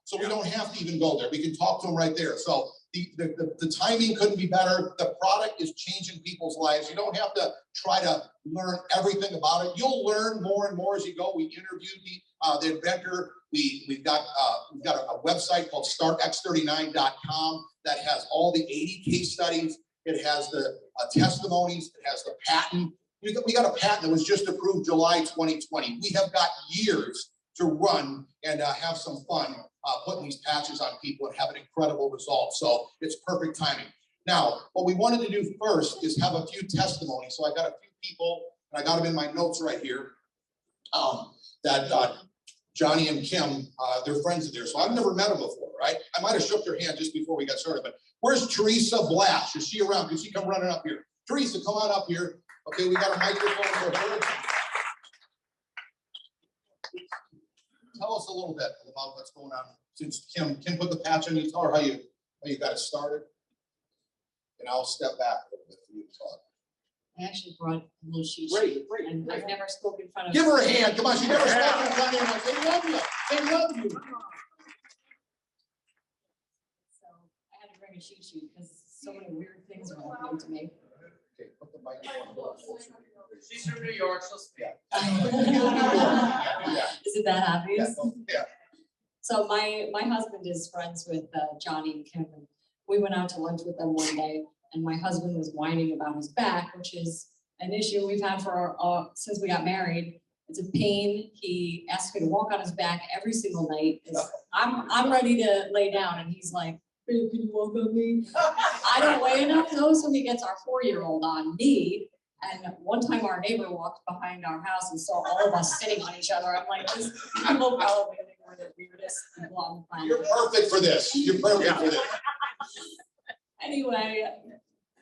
So we don't have to even go there. We can talk to them right there. So the timing couldn't be better. The product is changing people's lives. You don't have to try to learn everything about it. You'll learn more and more as you go. We interviewed the inventor. We've got a website called startx39.com that has all the 80 case studies. It has the testimonies. It has the patent. We got a patent that was just approved July 2020. We have got years to run and have some fun putting these patches on people and have an incredible result. So it's perfect timing. Now, what we wanted to do first is have a few testimonies. So I got a few people, and I got them in my notes right here, that Johnny and Kim, they're friends of theirs. So I've never met them before, right? I might have shook their hand just before we got started, but where's Teresa Blash? Is she around? Can she come running up here? Teresa, come on up here. Okay, we got a microphone for her. Tell us a little bit about what's going on. Since Kim put the patch on you, tell her how you got it started. And I'll step back a little bit for you to talk. I actually brought a little sheet. Great. And I've never spoken in front of. Give her a hand. Come on, she never spoken in front of anyone. They love you. They love you. So I had to bring a cheat sheet because so many weird things are happening to me. Okay, put the microphone a little closer. She's from New York, she'll speak. Is it that obvious? Yeah. So my husband is friends with Johnny and Kim. And we went out to lunch with them one day, and my husband was whining about his back, which is an issue we've had for since we got married. It's a pain. He asked me to walk on his back every single night. I'm ready to lay down, and he's like, "Babe, can you walk on me?" I don't weigh enough though, so he gets our 4-year-old on me. And one time our neighbor walked behind our house and saw all of us sitting on each other. I'm like, this people probably think we're the weirdest people on the planet. You're perfect for this. You're perfect for this. Anyway,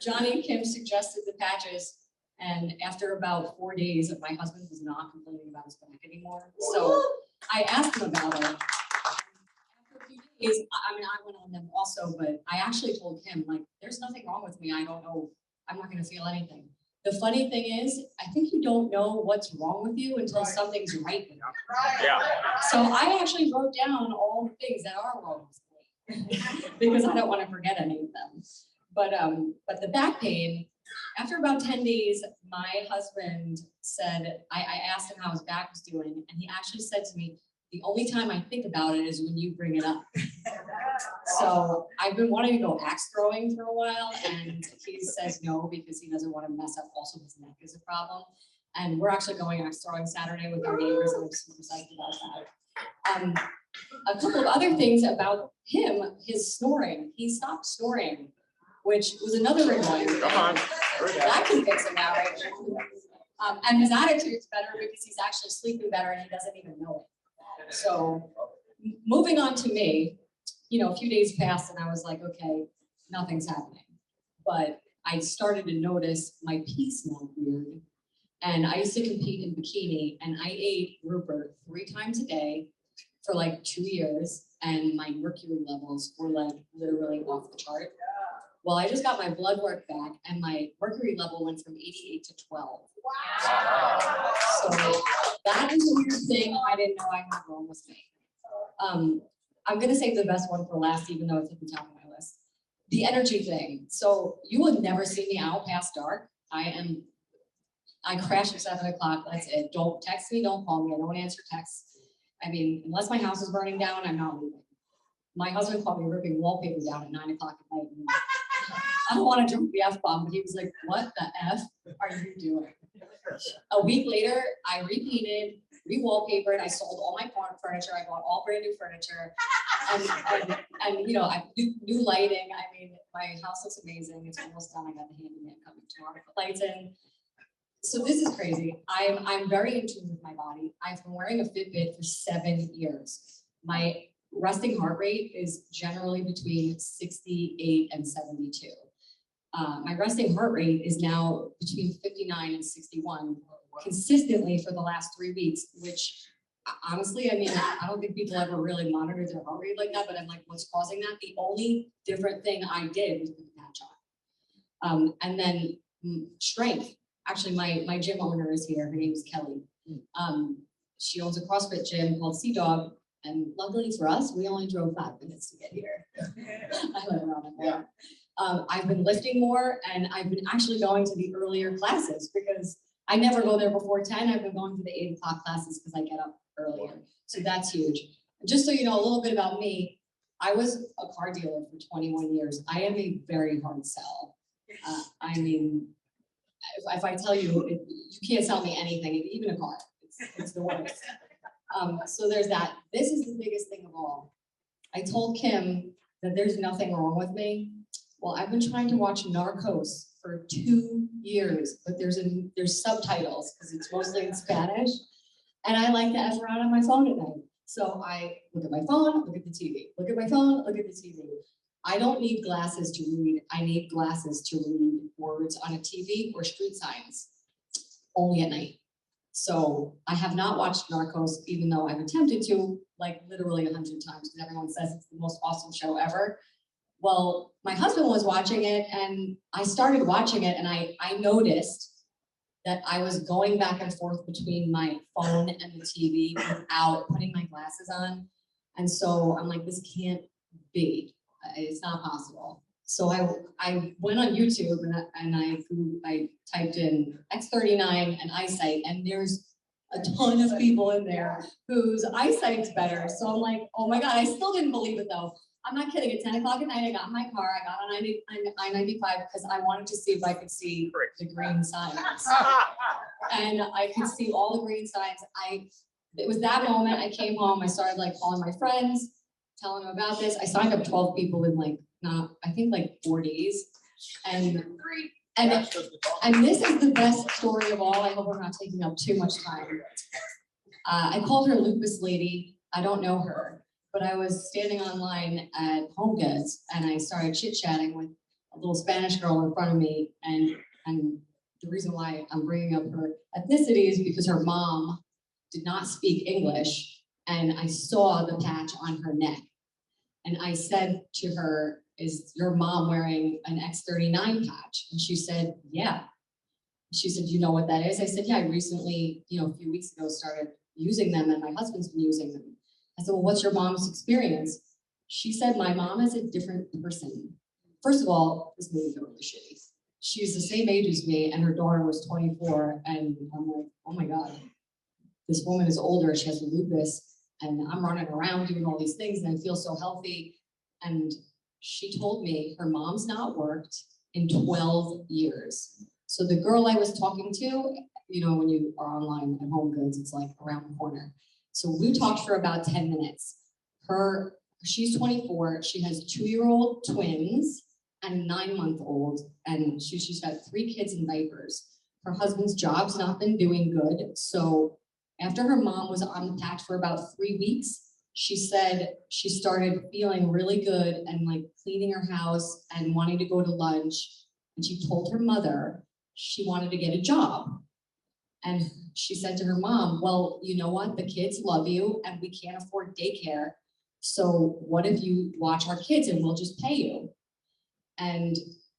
Johnny and Kim suggested the patches. And after about 4 days, my husband was not complaining about his back anymore. So I asked him about it. After a few days, I went on them also, but I actually told him, like, there's nothing wrong with me. I don't know. I'm not going to feel anything. The funny thing is, I think you don't know what's wrong with you until something's right with you. Yeah. So I actually wrote down all the things that are wrong with me because I don't want to forget any of them. But the back pain, after about 10 days, my husband said, I asked him how his back was doing, and he actually said to me, the only time I think about it is when you bring it up. So I've been wanting to go axe throwing for a while, and he says no because he doesn't want to mess up. Also, his neck is a problem. And we're actually going axe throwing Saturday with our neighbors, and I'm super psyched about that. A couple of other things about him, his snoring. He stopped snoring, which was another annoying thing. Come on. That can fix a marriage. And his attitude's better because he's actually sleeping better and he doesn't even know it. So moving on to me, a few days passed and I was like, okay, nothing's happening. But I started to notice my pee smelled weird. And I used to compete in bikini and I ate Rupert 3 times a day for like 2 years. And my mercury levels were like literally off the chart. Well, I just got my blood work back and my mercury level went from 88 to 12. Wow. So that is a weird thing I didn't know I had wrong with me. I'm going to save the best one for last, even though it's at the top of my list. The energy thing. So you will never see me out past dark. I crash at 7 o'clock. That's it. Don't text me. Don't call me. I don't answer texts. I mean, unless my house is burning down, I'm not leaving. My husband caught me ripping wallpaper down at 9 o'clock at night. I don't want to jump the F-bomb, but he was like, what the F are you doing? A week later, I repainted, re-wallpapered, I sold all my furniture, I bought all brand new furniture, and I new lighting. I mean, my house looks amazing. It's almost done. I got the handyman coming tomorrow to put lights in. So this is crazy. I'm very in tune with my body. I've been wearing a Fitbit for 7 years. My resting heart rate is generally between 68 and 72. My resting heart rate is now between 59 and 61 consistently for the last 3 weeks, which honestly, I mean, I don't think people ever really monitor their heart rate like that, but I'm like, what's causing that? The only different thing I did was put the patch on. And then strength. Actually, my gym owner is here. Her name is Kelly. She owns a CrossFit gym called Sea Dog. And luckily for us, we only drove 5 minutes to get here. I live around the corner. I've been lifting more, and I've been actually going to the earlier classes because I never go there before 10. I've been going to the 8 o'clock classes because I get up earlier. So that's huge. Just so you know a little bit about me, I was a car dealer for 21 years. I am a very hard sell. I mean, if I tell you, you can't sell me anything, even a car. It's the worst. So there's that. This is the biggest thing of all. I told Kim that there's nothing wrong with me. Well, I've been trying to watch Narcos for 2 years, but there's subtitles because it's mostly in Spanish. And I like to F around on my phone at night. So I look at my phone, look at the TV. Look at my phone, look at the TV. I don't need glasses to read. I need glasses to read words on a TV or street signs, only at night. So I have not watched Narcos, even though I've attempted to, like literally 100 times, because everyone says it's the most awesome show ever. Well, my husband was watching it, and I started watching it, and I noticed that I was going back and forth between my phone and the TV without putting my glasses on. And so I'm like, this can't be. It's not possible. So I went on YouTube and I typed in X39 and eyesight, and there's a ton of people in there whose eyesight's better. So I'm like, oh my God, I still didn't believe it though. I'm not kidding. At 10 o'clock at night, I got in my car, I got on I-95 because I wanted to see if I could see the green signs. And I could see all the green signs. It was that moment I came home, I started like calling my friends, telling them about this. I signed up 12 people in like 4 days. And this is the best story of all. I hope I'm not taking up too much time. I called her Lupus Lady. I don't know her, but I was standing online at Home Goods and I started chit-chatting with a little Spanish girl in front of me. And the reason why I'm bringing up her ethnicity is because her mom did not speak English, and I saw the patch on her neck. And I said to her, is your mom wearing an X39 patch? And she said, yeah. She said, you know what that is? I said, yeah, I recently, a few weeks ago started using them, and my husband's been using them. I said, well, what's your mom's experience? She said, my mom is a different person. First of all, this movie got really shitty. She's the same age as me, and her daughter was 24, and I'm like, oh my God, this woman is older, she has lupus, and I'm running around doing all these things and I feel so healthy. And she told me her mom's not worked in 12 years. So the girl I was talking to, you know, when you are online at Home Goods, it's like around the corner. So we talked for about 10 minutes. She's 24, she has 2-year-old twins and a 9-month-old, and she's got 3 kids in diapers. Her husband's job's not been doing good. So after her mom was on the patch for about 3 weeks, she said she started feeling really good and like cleaning her house and wanting to go to lunch. And she told her mother she wanted to get a job. And she said to her mom, well, you know what? The kids love you and we can't afford daycare. So what if you watch our kids and we'll just pay you? And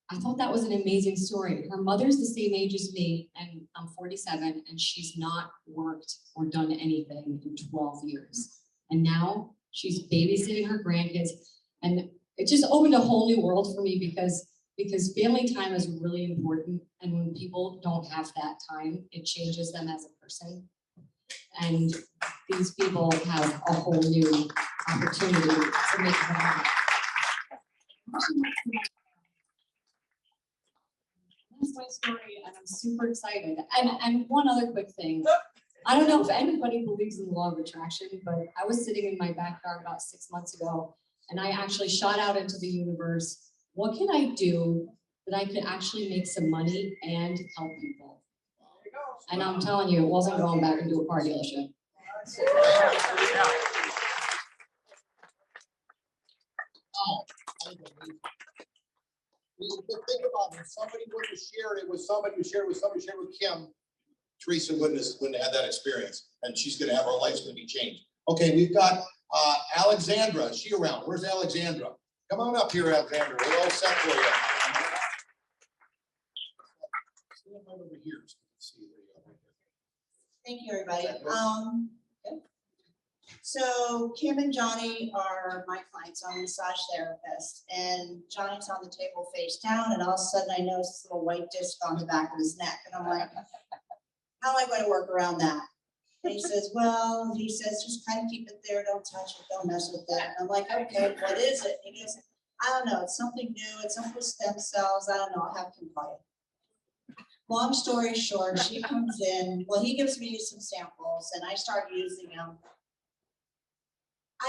I thought that was an amazing story. Her mother's the same age as me, and I'm 47, and she's not worked or done anything in 12 years. And now she's babysitting her grandkids. And it just opened a whole new world for me because family time is really important. And when people don't have that time, it changes them as a person. And these people have a whole new opportunity to make them happy. That's my story, and I'm super excited. And one other quick thing. I don't know if anybody believes in the law of attraction, but I was sitting in my backyard about 6 months ago, and I actually shot out into the universe. What can I do that I could actually make some money and help people? And I'm telling you, it wasn't going back into a car dealership. Think about it. If somebody would have shared it with somebody who shared with somebody, shared with Kim, Teresa wouldn't have had that experience, and she's going to have, her life's going to be changed. Okay, we've got Alexandra. Is she around? Where's Alexandra? Come on up here, Alexandra. We're all set for you. Stand right over here. Thank you, everybody. So Kim and Johnny are my clients. I'm a massage therapist, and Johnny's on the table face down, and all of a sudden I notice this little white disc on the back of his neck, and I'm like, how am I going to work around that? And he says, just kind of keep it there, don't touch it, don't mess with it. And I'm like, okay, what is it? And he goes, I don't know, it's something new, it's something with stem cells, I don't know, I'll have Kim call you. Long story short, she comes in, well, he gives me some samples, and I start using them.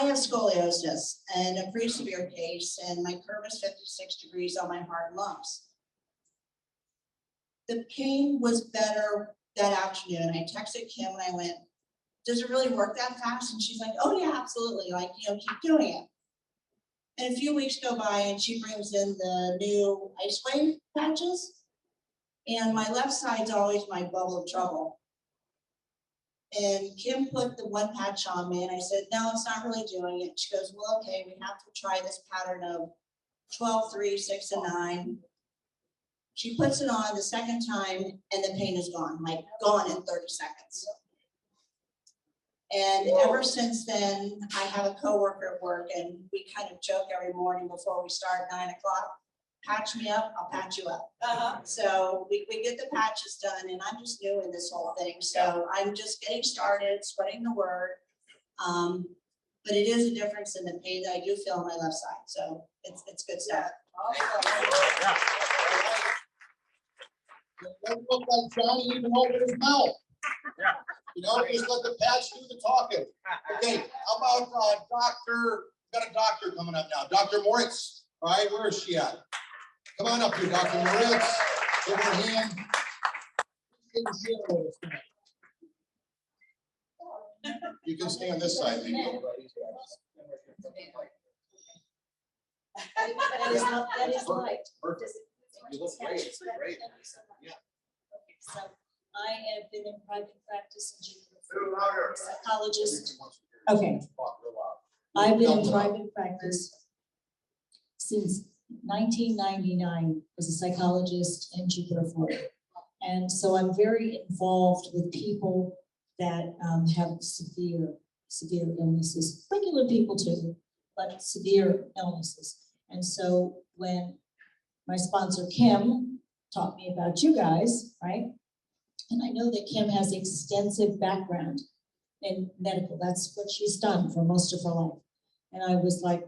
I have scoliosis and a pretty severe case, and my curve is 56 degrees on my heart and lungs. The pain was better that afternoon. I texted Kim and I went, does it really work that fast? And she's like, oh yeah, absolutely. Like, keep doing it. And a few weeks go by and she brings in the new ice wave patches. And my left side's always my bubble of trouble. And Kim put the one patch on me, and I said, no, it's not really doing it. She goes, well, okay, we have to try this pattern of 12, 3, 6, and 9. She puts it on the second time, and the pain is gone, like gone in 30 seconds. And ever since then, I have a coworker at work, and we kind of joke every morning before we start 9 o'clock. Patch me up, I'll patch you up. So we get the patches done, and I'm just new in this whole thing. So I'm just getting started, spreading the word. But it is a difference in the pain that I do feel on my left side. So it's good stuff. It doesn't look like Johnny even opened his mouth. Just let the patch do the talking. Okay, how about got a doctor coming up now, Dr. Moritz. All right, where is she at? Come on up here, Dr. Moritz. Give her a hand. You can stay on this side, maybe. That is light. Perfect. You look great. Great. Yeah. Okay, so I have been in private practice in Jupiter, psychologist. Okay. I've been in private practice since 1999 as a psychologist in Jupiter, Florida. And so I'm very involved with people that have severe illnesses, regular people too, but severe illnesses. And so when my sponsor, Kim, taught me about you guys, right? And I know that Kim has extensive background in medical. That's what she's done for most of her life. And I was like,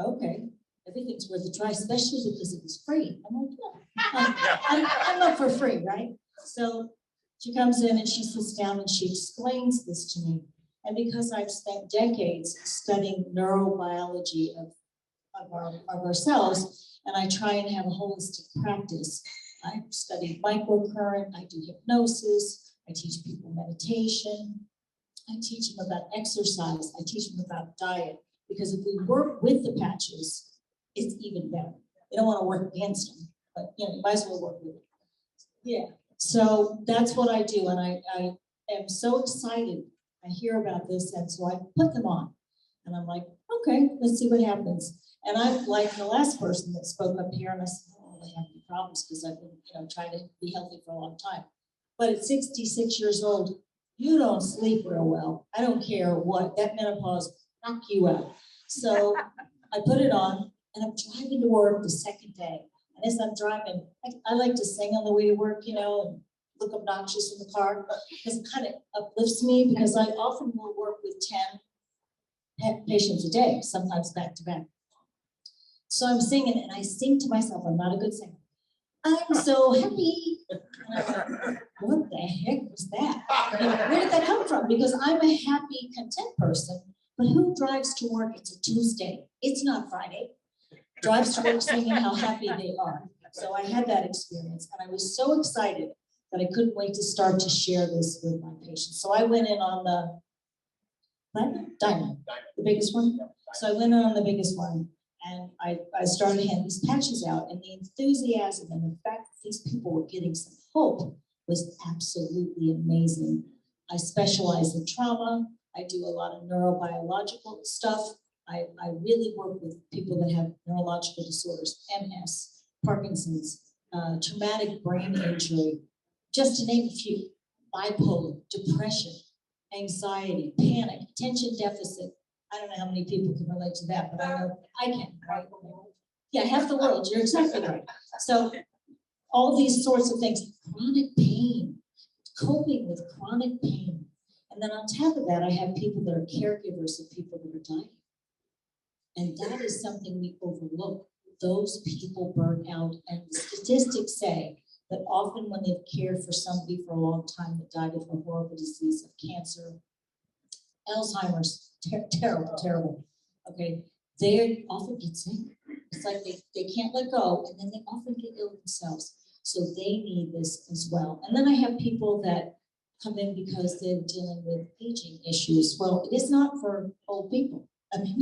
okay, everything's worth a try, especially because it was free. I'm like, I'm up for free, right? So she comes in and she sits down and she explains this to me. And because I've spent decades studying neurobiology of ourselves, and I try and have a holistic practice. I study microcurrent, I do hypnosis, I teach people meditation, I teach them about exercise, I teach them about diet, because if we work with the patches, it's even better. You don't want to work against them, but you might as well work with them. Yeah, so that's what I do, and I am so excited. I hear about this, and so I put them on, and I'm like, okay, let's see what happens. And I'm like the last person that spoke up here, and I said, oh, I have any problems because I've been, trying to be healthy for a long time. But at 66 years old, you don't sleep real well. I don't care what, that menopause knock you out. So I put it on, and I'm driving to work the second day. And as I'm driving, I like to sing on the way to work, and look obnoxious in the car, because it kind of uplifts me, because I often will work with 10 patients a day, sometimes back to back. So I'm singing, and I sing to myself. I'm not a good singer. I'm so happy. And I'm like, what the heck was that? Where did that come from? Because I'm a happy, content person, but who drives to work? It's a Tuesday. It's not Friday. Drives to work singing how happy they are. So I had that experience, and I was so excited that I couldn't wait to start to share this with my patients. So I went in on the diamond, the biggest one. So I went in on the biggest one. And I started handing these patches out, and the enthusiasm and the fact that these people were getting some hope was absolutely amazing. I specialize in trauma. I do a lot of neurobiological stuff. I really work with people that have neurological disorders, MS, Parkinson's, traumatic brain injury, just to name a few, bipolar, depression, anxiety, panic, attention deficit. I don't know how many people can relate to that, but I know I can, right? Yeah, half the world, you're exactly right. So all these sorts of things, chronic pain, coping with chronic pain. And then on top of that, I have people that are caregivers of people that are dying. And that is something we overlook. Those people burn out, and the statistics say that often when they've cared for somebody for a long time that died of a horrible disease of cancer, Alzheimer's, terrible. Okay, they often get sick. It's like they can't let go, and then they often get ill themselves. So they need this as well. And then I have people that come in because they're dealing with aging issues. Well, it is not for old people. I mean,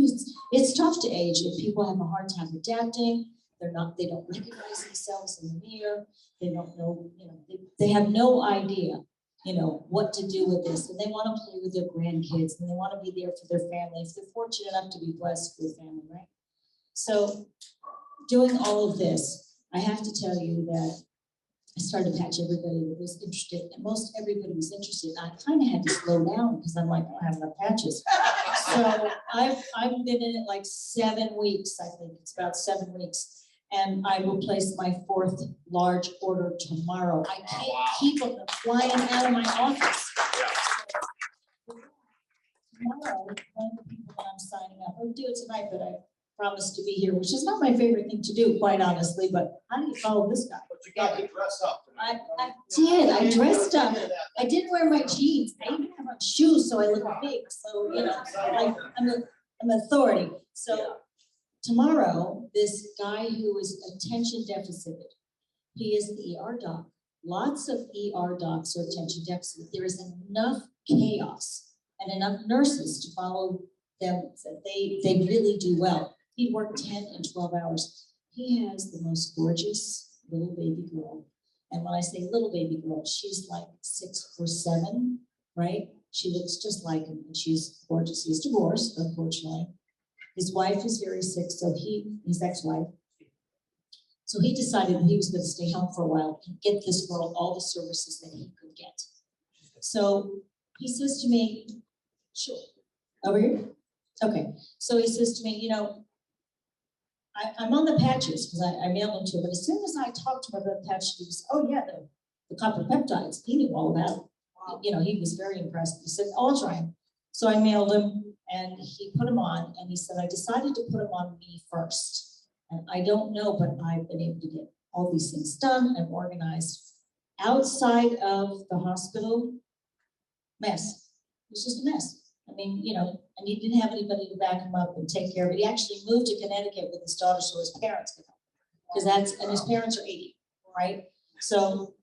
it's tough to age if people have a hard time adapting. They don't recognize themselves in the mirror. They don't know, they have no idea, what to do with this. And they want to play with their grandkids, and they want to be there for their family if they're fortunate enough to be blessed with family, right? So doing all of this, I have to tell you that I started to patch everybody that was interested, and most everybody was interested. I kind of had to slow down because I'm like, I don't have enough patches. So I've been in it like 7 weeks, I think. It's about 7 weeks. And I will place my 4th large order tomorrow. I can't keep them flying out of my office. Tomorrow, one of the people that I'm signing up, I'll do it tonight, but I promised to be here, which is not my favorite thing to do, quite honestly, but how do you follow this guy? But you got to dress up tonight. I did, I dressed up. I didn't wear my jeans. I didn't have on shoes, so I look big. So, I'm an authority. So tomorrow, this guy who is attention deficit, he is an ER doc. Lots of ER docs are attention deficit. There is enough chaos and enough nurses to follow them that they really do well. He'd work 10 and 12 hours. He has the most gorgeous little baby girl. And when I say little baby girl, she's like 6 or 7, right? She looks just like him, and she's gorgeous. He's divorced, unfortunately. His wife is very sick, so his ex-wife. So he decided he was going to stay home for a while and get this girl all the services that he could get. So he says to me, sure, over here? Okay, so he says to me, I'm on the patches because I mailed them to him, but as soon as I talked to him about the patches, he was, oh yeah, the copper peptides, he knew all about it. You know, he was very impressed. He said, "Oh, I'll try him." So I mailed him and he put him on and he said, "I decided to put him on me first. And I don't know, but I've been able to get all these things done and organized outside of the hospital. Mess. It was just a mess. I mean, you know, and he didn't have anybody to back him up and take care of it. He actually moved to Connecticut with his daughter so his parents could help. And his parents are 80, right? So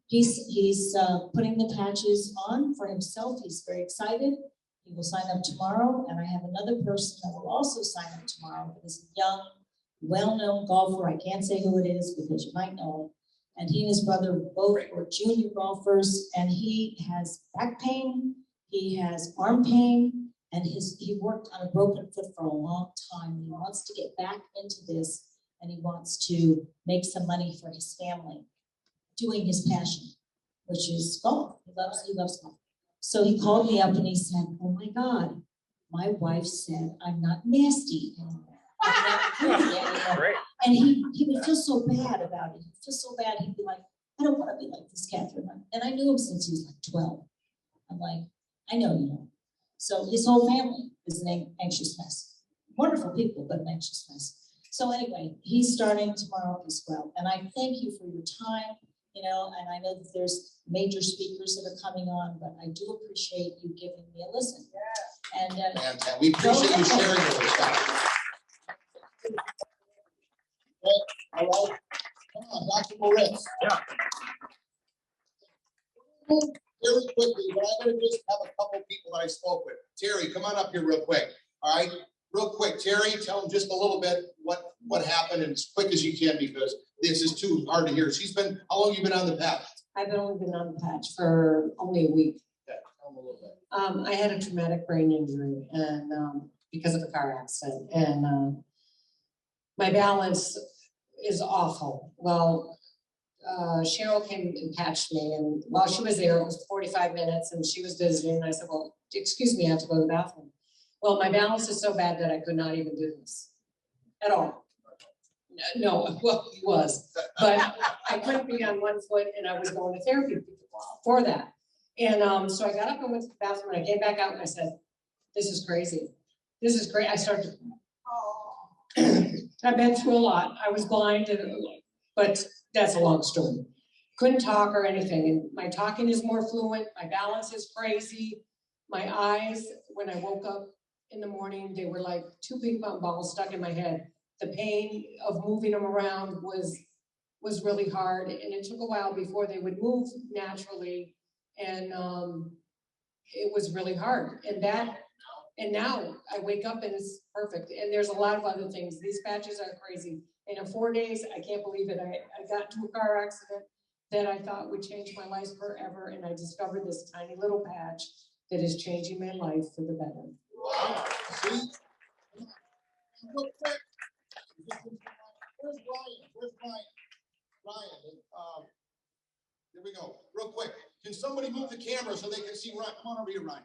he's putting the patches on for himself. He's very excited. He will sign up tomorrow, and I have another person that will also sign up tomorrow. It is a young, well-known golfer. I can't say who it is because you might know him. And he and his brother both were junior golfers, and he has back pain, he has arm pain, and he worked on a broken foot for a long time. He wants to get back into this, and he wants to make some money for his family, doing his passion, which is golf. He loves golf. So he called me up and he said, "Oh my God, my wife said I'm not nasty anymore." Great. And he would feel so bad about it. He'd feel so bad. He'd be like, "I don't want to be like this, Catherine." And I knew him since he was like 12. I'm like, "I know you know." So his whole family is an anxious mess. Wonderful people, but an anxious mess. So anyway, he's starting tomorrow as well. And I thank you for your time, you know, and I know that there's major speakers that are coming on, but I do appreciate you giving me a listen. Yeah. And we appreciate you sharing with us. All right. Come on, Dr. Moritz. Yeah. Very quickly, but I'm going to just have a couple people that I spoke with. Terry, come on up here real quick. All right. Real quick, Terry, tell them just a little bit what happened and as quick as you can because this is too hard to hear. How long have you been on the patch? I've only been on the patch for only a week. Yeah, tell them a little bit. I had a traumatic brain injury and because of a car accident, and my balance is awful. Well, Cheryl came and patched me, and while she was there, it was 45 minutes, and she was visiting, and I said, "Well, excuse me, I have to go to the bathroom." Well, my balance is so bad that I could not even do this at all. No, well, it was, but I couldn't be on one foot, and I was going to therapy for that. And so I got up and went to the bathroom, and I came back out, and I said, "This is crazy. This is great." I started. I've been through a lot. I was blind, but that's a long story. Couldn't talk or anything, and my talking is more fluent. My balance is crazy. My eyes, when I woke up in the morning, they were like 2 ping pong balls stuck in my head. The pain of moving them around was really hard, and it took a while before they would move naturally, and it was really hard. And now I wake up and it's perfect. And there's a lot of other things. These patches are crazy. And in 4 days, I can't believe it. I got into a car accident that I thought would change my life forever, and I discovered this tiny little patch that is changing my life for the better. Wow. See? Where's Ryan? Ryan, there we go. Real quick. Can somebody move the camera so they can see Ryan? Come on over here, Ryan.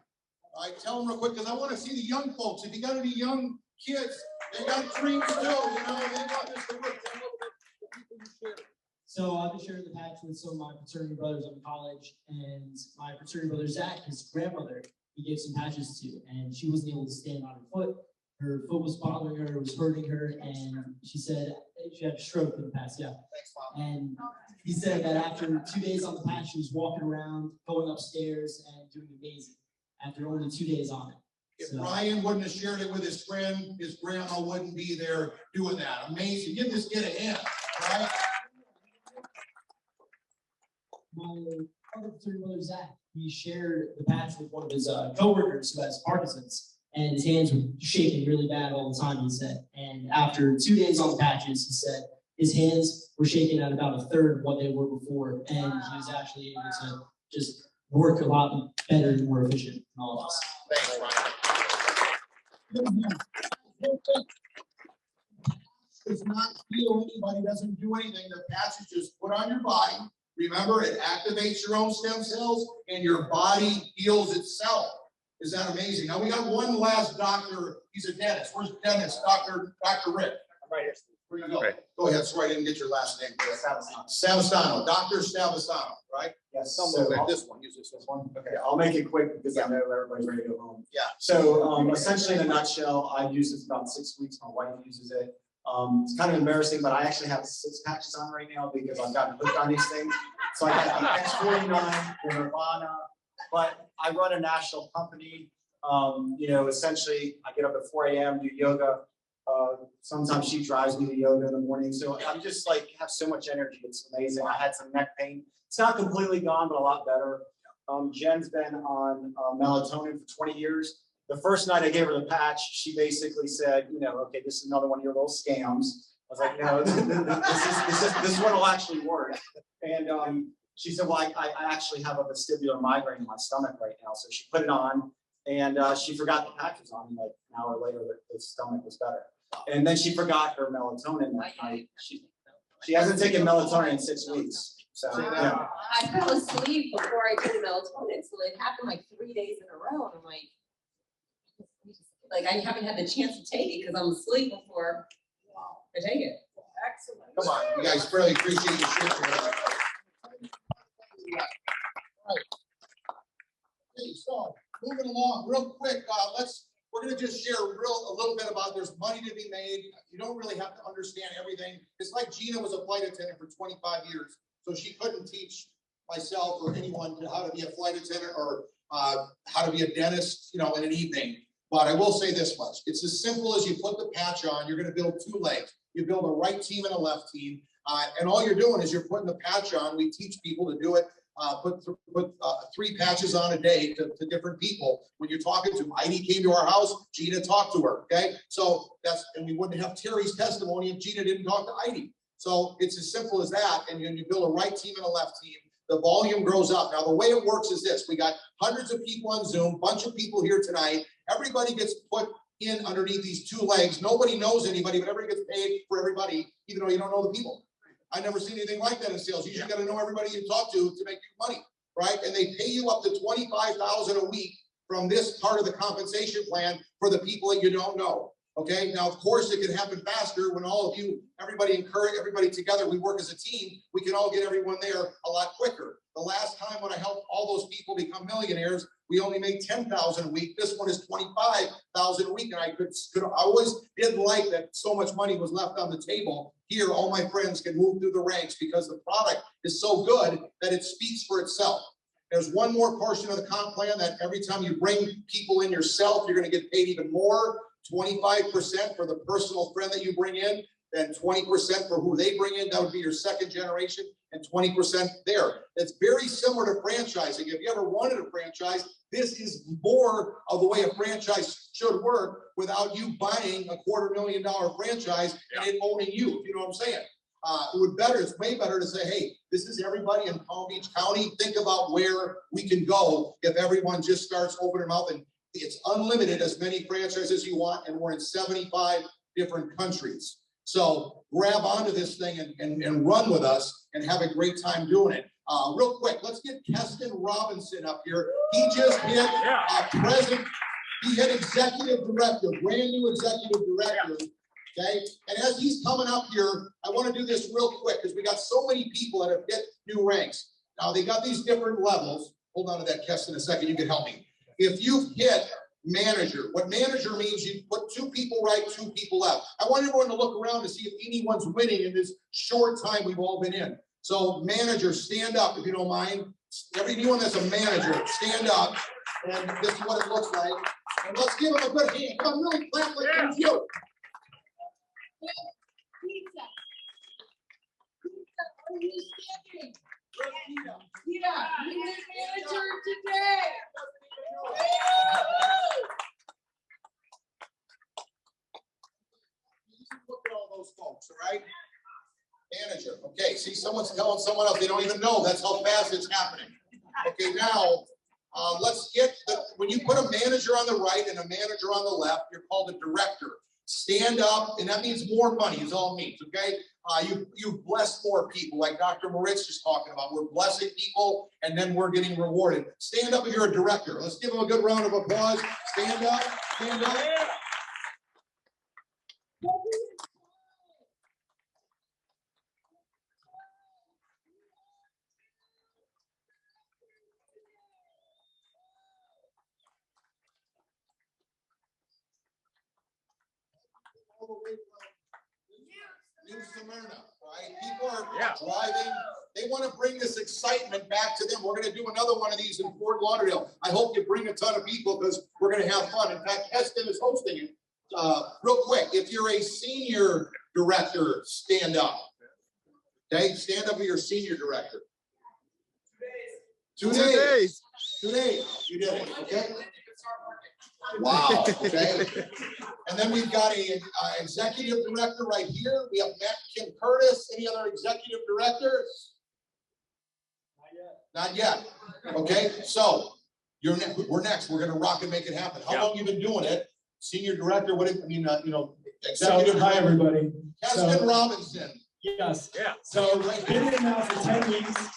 All right, tell them real quick, because I want to see the young folks. If you got any young kids, they got dreams too, you know, they want this to work. Tell them a little bit the people you share. So I've been sharing the patch with some of my fraternity brothers up in college, and my fraternity brother Zach, his grandmother, he gave some patches to, and she wasn't able to stand on her foot. Her foot was bothering her, it was hurting her, and she said she had a stroke in the past, yeah. Thanks, Mom. And he said that after 2 days on the patch, she was walking around, going upstairs, and doing amazing after only 2 days on it. If Ryan wouldn't have shared it with his friend, his grandma wouldn't be there doing that. Amazing. Give this kid a hand, right? My other fraternity brother Zach, he shared the patch with one of his coworkers who has Parkinson's, and his hands were shaking really bad all the time, he said. And after 2 days on the patches, he said his hands were shaking at about a third of what they were before, and he was actually able to just work a lot better and more efficient than all of us. Thanks, Ryan. Does not heal anybody, doesn't do anything. The patch is just put on your body. Remember, it activates your own stem cells and your body heals itself. Is that amazing? Now we got one last doctor. He's a dentist. Where's the dentist? Dr. Rick. I'm right here. Where you go? Right. Go ahead. Sorry, I didn't get your last name. Savastano. Dr. Savastano, right? Yes. So this one. Use this Just this one? Okay, I'll make it quick because I know everybody's ready to go home. Yeah. So essentially in a nutshell, I've used it for about 6 weeks. My wife uses it. It's kind of embarrassing, but I actually have 6 patches on right now because I've gotten hooked on these things. So I got the X39, the Nirvana, but I run a national company. Essentially I get up at 4 a.m., do yoga. Sometimes she drives me to yoga in the morning. So I'm just like have so much energy. It's amazing. I had some neck pain. It's not completely gone, but a lot better. Jen's been on melatonin for 20 years. The first night I gave her the patch, she basically said, okay, this is another one of your little scams. I was like, no, this one will actually work. And she said, well, I actually have a vestibular migraine in my stomach right now. So she put it on and she forgot the patch was on. Like an hour later, the stomach was better. And then she forgot her melatonin that night. She hasn't taken melatonin in 6 weeks. So yeah. I fell asleep before I took the melatonin, so it happened like 3 days in a row, and I'm like I haven't had the chance to take it because I'm asleep before I take it. Excellent. Come on, you guys really appreciate your shit. Okay, so moving along real quick, we're gonna just share a little bit about there's money to be made. You don't really have to understand everything. It's like Gina was a flight attendant for 25 years. So she couldn't teach myself or anyone how to be a flight attendant or how to be a dentist, in an evening. But I will say this much. It's as simple as you put the patch on, you're going to build 2 legs. You build a right team and a left team. And all you're doing is you're putting the patch on. We teach people to do it. Put 3 patches on a day to different people. When you're talking to them, Heidi came to our house, Gina talked to her, okay? So and we wouldn't have Terry's testimony if Gina didn't talk to Heidi. So it's as simple as that, and you build a right team and a left team. The volume grows up. Now, the way it works is this. We got hundreds of people on Zoom, bunch of people here tonight. Everybody gets put in underneath these 2 legs. Nobody knows anybody, but everybody gets paid for everybody, even though you don't know the people. I've never seen anything like that in sales. You usually got to know everybody you talk to make you money, right? And they pay you up to $25,000 a week from this part of the compensation plan for the people that you don't know. Okay, now of course it can happen faster when all of you, everybody together, we work as a team, we can all get everyone there a lot quicker. The last time when I helped all those people become millionaires, we only made $10,000 a week. This one is $25,000 a week, and I always didn't like that so much money was left on the table. Here, all my friends can move through the ranks because the product is so good that it speaks for itself. There's one more portion of the comp plan that every time you bring people in yourself, you're going to get paid even more. 25% for the personal friend that you bring in, then 20% for who they bring in. That would be your second generation, and 20% there. It's very similar to franchising. If you ever wanted a franchise, this is more of the way a franchise should work without you buying a $250,000 franchise and it owning you, if you know what I'm saying. It's way better to say, hey, this is everybody in Palm Beach County. Think about where we can go if everyone just starts opening mouth, and it's unlimited, as many franchises you want, and we're in 75 different countries. So grab onto this thing and run with us and have a great time doing it. Real quick, let's get Keston Robinson up here. He just hit he hit executive director, brand new executive director. Okay, and as he's coming up here, I want to do this real quick because we got so many people that have hit new ranks. Now they got these different levels. Hold on to that, Keston, a second. You can help me. If you've hit manager, what manager means, you put 2 people right, 2 people left. I want everyone to look around to see if anyone's winning in this short time we've all been in. So manager, stand up if you don't mind. Anyone that's a manager, stand up. And this is what it looks like. And let's give them a good hand. Come on, really clap like you. Are you standing? Yeah, you need manager today. Look at all those folks, all right? Manager. Okay, see, someone's telling someone else they don't even know. That's how fast it's happening. Okay, now let's get when you put a manager on the right and a manager on the left, you're called a director. Stand up, and that means more money is all it means, okay? You bless more people, like Dr. Merritt's just talking about. We're blessing people, and then we're getting rewarded. Stand up if you're a director. Let's give them a good round of applause. Stand up, stand up. all the way from New Smyrna, right? People are driving. They want to bring this excitement back to them. We're going to do another one of these in Fort Lauderdale. I hope you bring a ton of people because we're going to have fun. In fact, Heston is hosting it. Real quick, if you're a senior director, stand up. Okay, stand up for your senior director. 2 days. 2 days. You did it. Okay. Wow. Okay. And then we've got a executive director right here. We have Matt and Kim Curtis. Any other executive directors? Not yet. Okay. So we're next. We're going to rock and make it happen. How long you been doing it? Senior director. What? Executive. So, hi everybody. Keston Robinson. Yes. Yeah. So I've been here now for 10 weeks,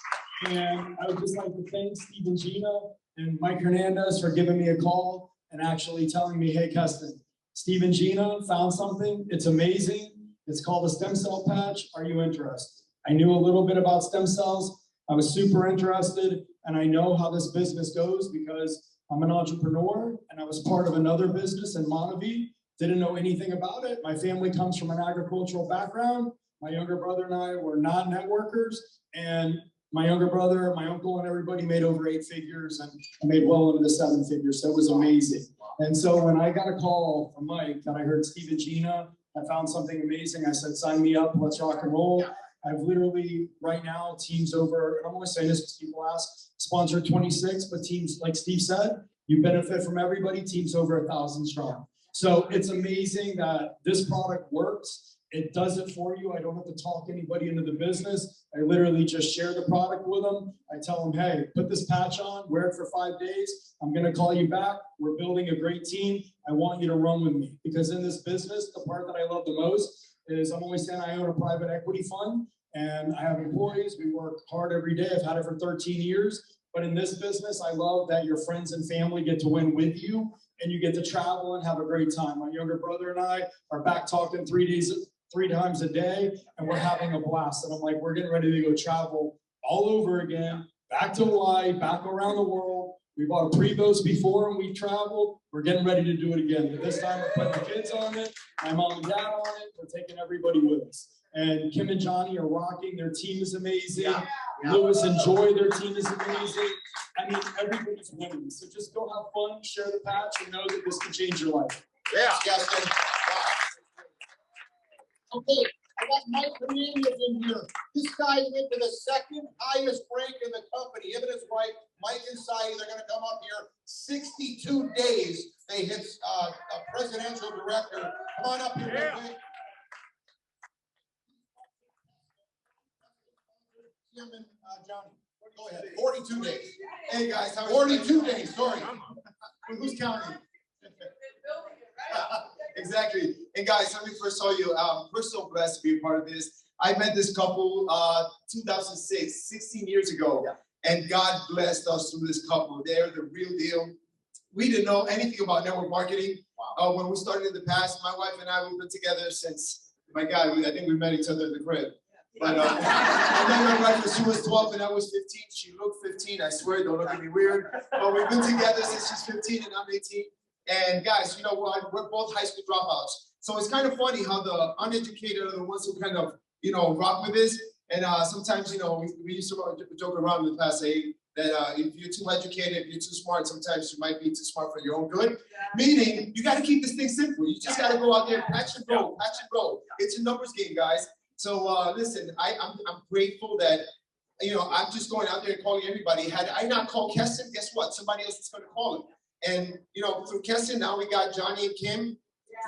and I would just like to thank Steve Gina and Mike Hernandez for giving me a call and actually telling me, hey, Keston, Steve Gina found something. It's amazing. It's called a stem cell patch. Are you interested? I knew a little bit about stem cells. I was super interested, and I know how this business goes because I'm an entrepreneur, and I was part of another business in Montague. Didn't know anything about it. My family comes from an agricultural background. My younger brother and I were non-networkers, and my younger brother, my uncle, and everybody made over 8 figures, and I made well into the 7 figures. So it was amazing. And so when I got a call from Mike that I heard Steve Gina, I found something amazing. I said, sign me up, let's rock and roll. I've literally right now teams over, and I'm always saying this because people ask, sponsored 26, but teams, like Steve said, you benefit from everybody, teams over 1,000 strong. So it's amazing that this product works. It does it for you. I don't have to talk anybody into the business. I literally just share the product with them. I tell them, hey, put this patch on, wear it for 5 days. I'm going to call you back. We're building a great team. I want you to run with me. Because in this business, the part that I love the most is I'm always saying I own a private equity fund and I have employees. We work hard every day. I've had it for 13 years. But in this business, I love that your friends and family get to win with you and you get to travel and have a great time. My younger brother and I are back talking 3 times a day, and we're having a blast. And I'm like, we're getting ready to go travel all over again, back to Hawaii, back around the world. We bought a pre-boats before and we traveled. We're getting ready to do it again. But this time we're putting the kids on it, my mom and dad on it. We're taking everybody with us. And Kim and Johnny are rocking. Their team is amazing. Lewis and Joy, their team is amazing. I mean, everybody's winning. So just go have fun, share the patch, and know that this can change your life. Yeah. Okay, I got Mike Hernandez in here. This guy went to the 2nd highest rank in the company. Him and his wife, Mike and Sai, they're going to come up here. 62 days they hit a presidential director. Come on up here, Mike. Kim and Johnny, go ahead. 42 days. Hey guys, 42 days. Sorry. Who's counting? Exactly. And guys, when we first saw you, we're so blessed to be a part of this. I met this couple 2006, 16 years ago, and God blessed us through this couple. They're the real deal. We didn't know anything about network marketing. When we started in the past, my wife and I, we've been together since, my God, I think we met each other in the crib. But I met my wife when she was 12 and I was 15. She looked 15. I swear, don't look at me weird. But we've been together since she's 15 and I'm 18. And guys, you know what? We're both high school dropouts. So it's kind of funny how the uneducated are the ones who kind of, rock with this. And sometimes, we used to joke around in the past, say that if you're too educated, if you're too smart, sometimes you might be too smart for your own good. Meaning, you got to keep this thing simple. You just got to go out there, patch and roll, patch and roll. It's a numbers game, guys. So listen, I'm grateful that, I'm just going out there and calling everybody. Had I not called Keston, guess what? Somebody else is going to call him. And, through Keston, now we got Johnny and Kim.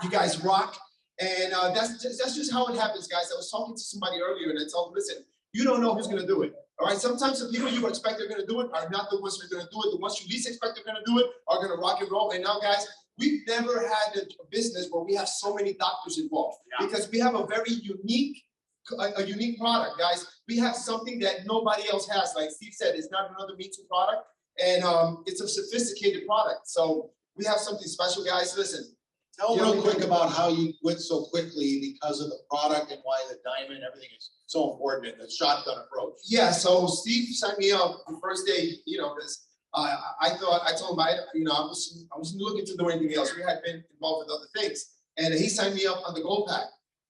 You guys rock. And that's just how it happens, guys. I was talking to somebody earlier and I told them, listen, you don't know who's going to do it. All right. Sometimes the people you expect are going to do it are not the ones who are going to do it. The ones you least expect are going to do it are going to rock and roll. And now, guys, we've never had a business where we have so many doctors involved because we have a very unique product, guys. We have something that nobody else has. Like Steve said, it's not another Me Too product. And it's a sophisticated product. So we have something special, guys. Listen. Tell real quick about how you went so quickly because of the product and why the diamond, everything is so important in the shotgun approach. Yeah, so Steve signed me up the first day, because I told him I wasn't looking to do anything else. We had been involved with other things. and he signed me up on the gold pack.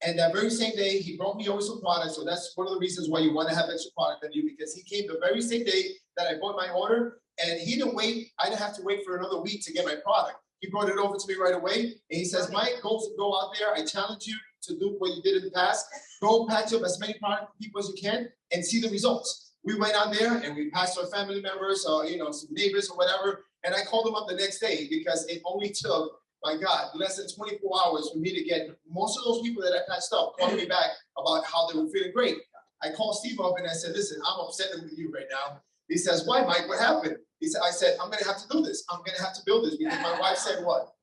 And that very same day, he brought me over some product. So that's one of the reasons why you want to have extra product on you, because he came the very same day that I bought my order, and he didn't wait. I didn't have to wait for another week to get my product. He brought it over to me right away, and he says, Mike, go out there. I challenge you to do what you did in the past. Go patch up as many product people as you can and see the results. We went out there and we passed our family members, some neighbors or whatever. And I called them up the next day because it only took, my God, less than 24 hours for me to get most of those people that I patched up calling me back about how they were feeling great. I called Steve up and I said, listen, I'm upset with you right now. He says, why, Mike? What happened? I said, I'm going to have to do this. I'm going to have to build this because my wife said what?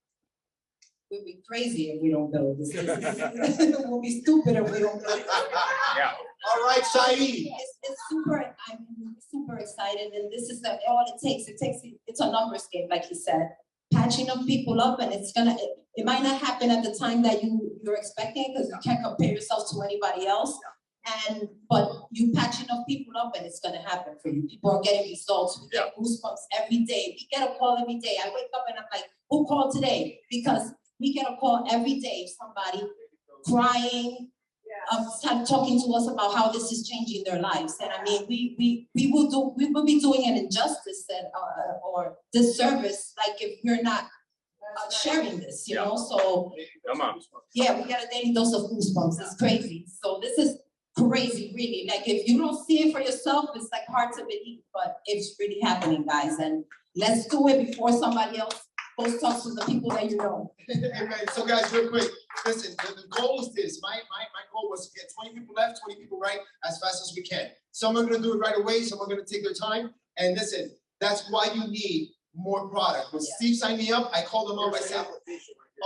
We'd be crazy if we don't build this. We'll be stupid if we don't build this. Yeah. All right, Saeed. It's super, I'm super excited, and this is all it takes. It's a numbers game, like he said. Patching up people up, and it might not happen at the time that you're expecting, because you can't compare yourself to anybody else. But you patch enough people up and it's gonna happen for you. People are getting results. We get goosebumps every day. We get a call every day. I wake up and I'm like, who called today? Because we get a call every day of somebody crying, talking to us about how this is changing their lives. And I mean, we will be doing an injustice or disservice, like if we're not sharing this, you know. So come on. Yeah, we get a daily dose of goosebumps. It's crazy. So this is crazy, really. Like if you don't see it for yourself, it's like hard to believe, but it's really happening, guys. And let's do it before somebody else goes talk to the people that you know. Amen. So guys, real quick, listen, the goal is this. My goal was to get 20 people left, 20 people right as fast as we can. Some are gonna do it right away, some are gonna take their time. And listen, that's why you need more product. When Steve signed me up, I called him up, I said,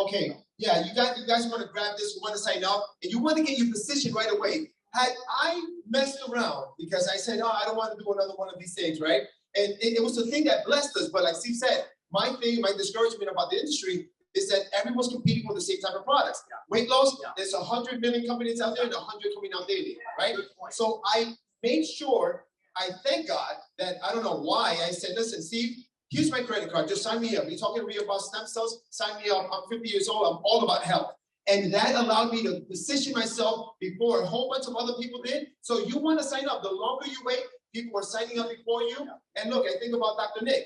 okay, yeah, you guys wanna grab this, you wanna sign up, and you wanna get your position right away. Had I messed around, because I said, oh, I don't want to do another one of these things, right? And it was the thing that blessed us. But like Steve said, my discouragement about the industry is that everyone's competing for the same type of products. Weight loss, there's 100 million companies out there and 100 coming out daily, right? So I made sure, I thank God that, I don't know why, I said, listen, Steve, here's my credit card, just sign me up. You're talking to me about stem cells, sign me up. I'm 50 years old, I'm all about health. And that allowed me to position myself before a whole bunch of other people did. So you want to sign up. The longer you wait, people are signing up before you. And look, I think about Dr. Nick.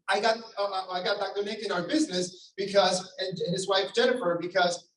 I got Dr. Nick in our business because, and his wife Jennifer, because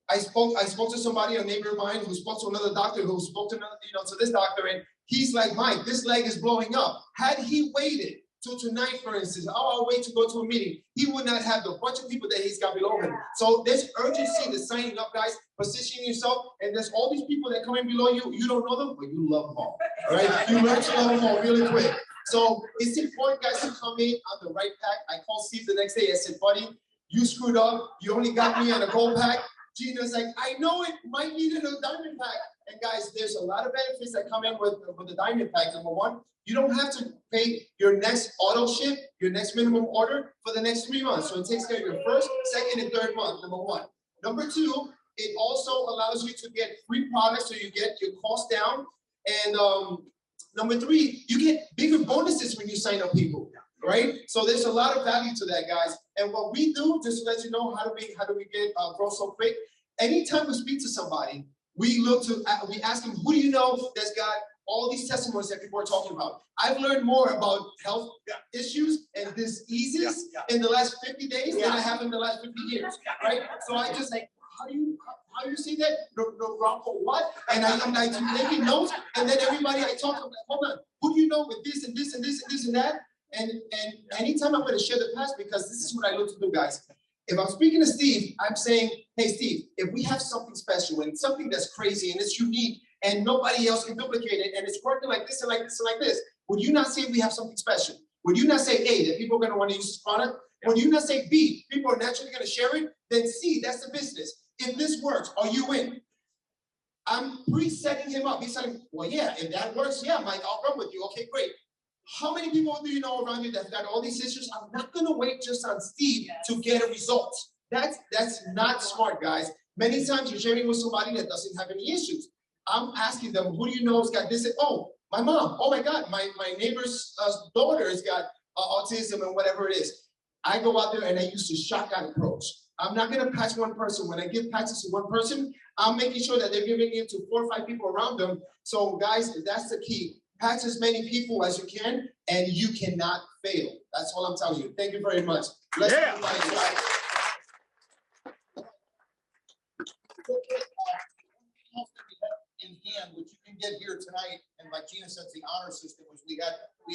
I spoke to somebody, a neighbor of mine, who spoke to another doctor, who spoke to another, to this doctor, and he's like, Mike, this leg is blowing up. Had he waited till tonight, for instance, I'll wait to go to a meeting, he would not have the bunch of people that he's got below him. So there's urgency to signing up, guys, positioning yourself, and there's all these people that come in below you, you don't know them, but you love them all, right? You learn to love them all really quick. So it's important, guys, to come in on the right pack. I called Steve the next day, I said, buddy, you screwed up, you only got me on a gold pack. Gina's like, I know it, Mike needed a diamond pack. And guys, there's a lot of benefits that come in with the diamond pack. Number one, you don't have to pay your next auto ship, your next minimum order for the next 3 months. So it takes care of your first, second, and third month, number one. Number two, it also allows you to get free products so you get your cost down. And number three, you get bigger bonuses when you sign up people, right? So there's a lot of value to that, guys. And what we do, just to let you know, how do we get grow so quick? Anytime we speak to somebody, we ask them, who do you know that's got all these testimonies that people are talking about? I've learned more about health issues and diseases in the last 50 days than I have in the last 50 years, right? So I just like, how do you see that? No wrong for what? And I'm like taking notes, and then everybody I talk to, I'm like, hold on, who do you know with this and this and this and this and that? And anytime I'm going to share the past, because this is what I look to do, guys. If I'm speaking to Steve, I'm saying, hey, Steve, if we have something special and something that's crazy and it's unique and nobody else can duplicate it and it's working like this and like this and like this, would you not say we have something special? Would you not say A, that people are going to want to use this product? Would you not say B, people are naturally going to share it? Then C, that's the business. If this works, are you in? I'm pre-setting him up. He's saying, well, yeah, if that works, yeah, Mike, I'll run with you. Okay, great. How many people do you know around you that have got all these issues? I'm not going to wait just on Steve to get a result. That's not smart, guys. Many times you're sharing with somebody that doesn't have any issues. I'm asking them, who do you know has got this? Oh, my mom. Oh, my God, my neighbor's daughter has got autism and whatever it is. I go out there and I use the shotgun approach. I'm not gonna patch one person. When I give patches to one person, I'm making sure that they're giving it to 4 or 5 people around them. So guys, that's the key. Patch as many people as you can, and you cannot fail. That's all I'm telling you. Thank you very much. Let's in hand, which you can get here tonight, and like Gina said, the honor system, which we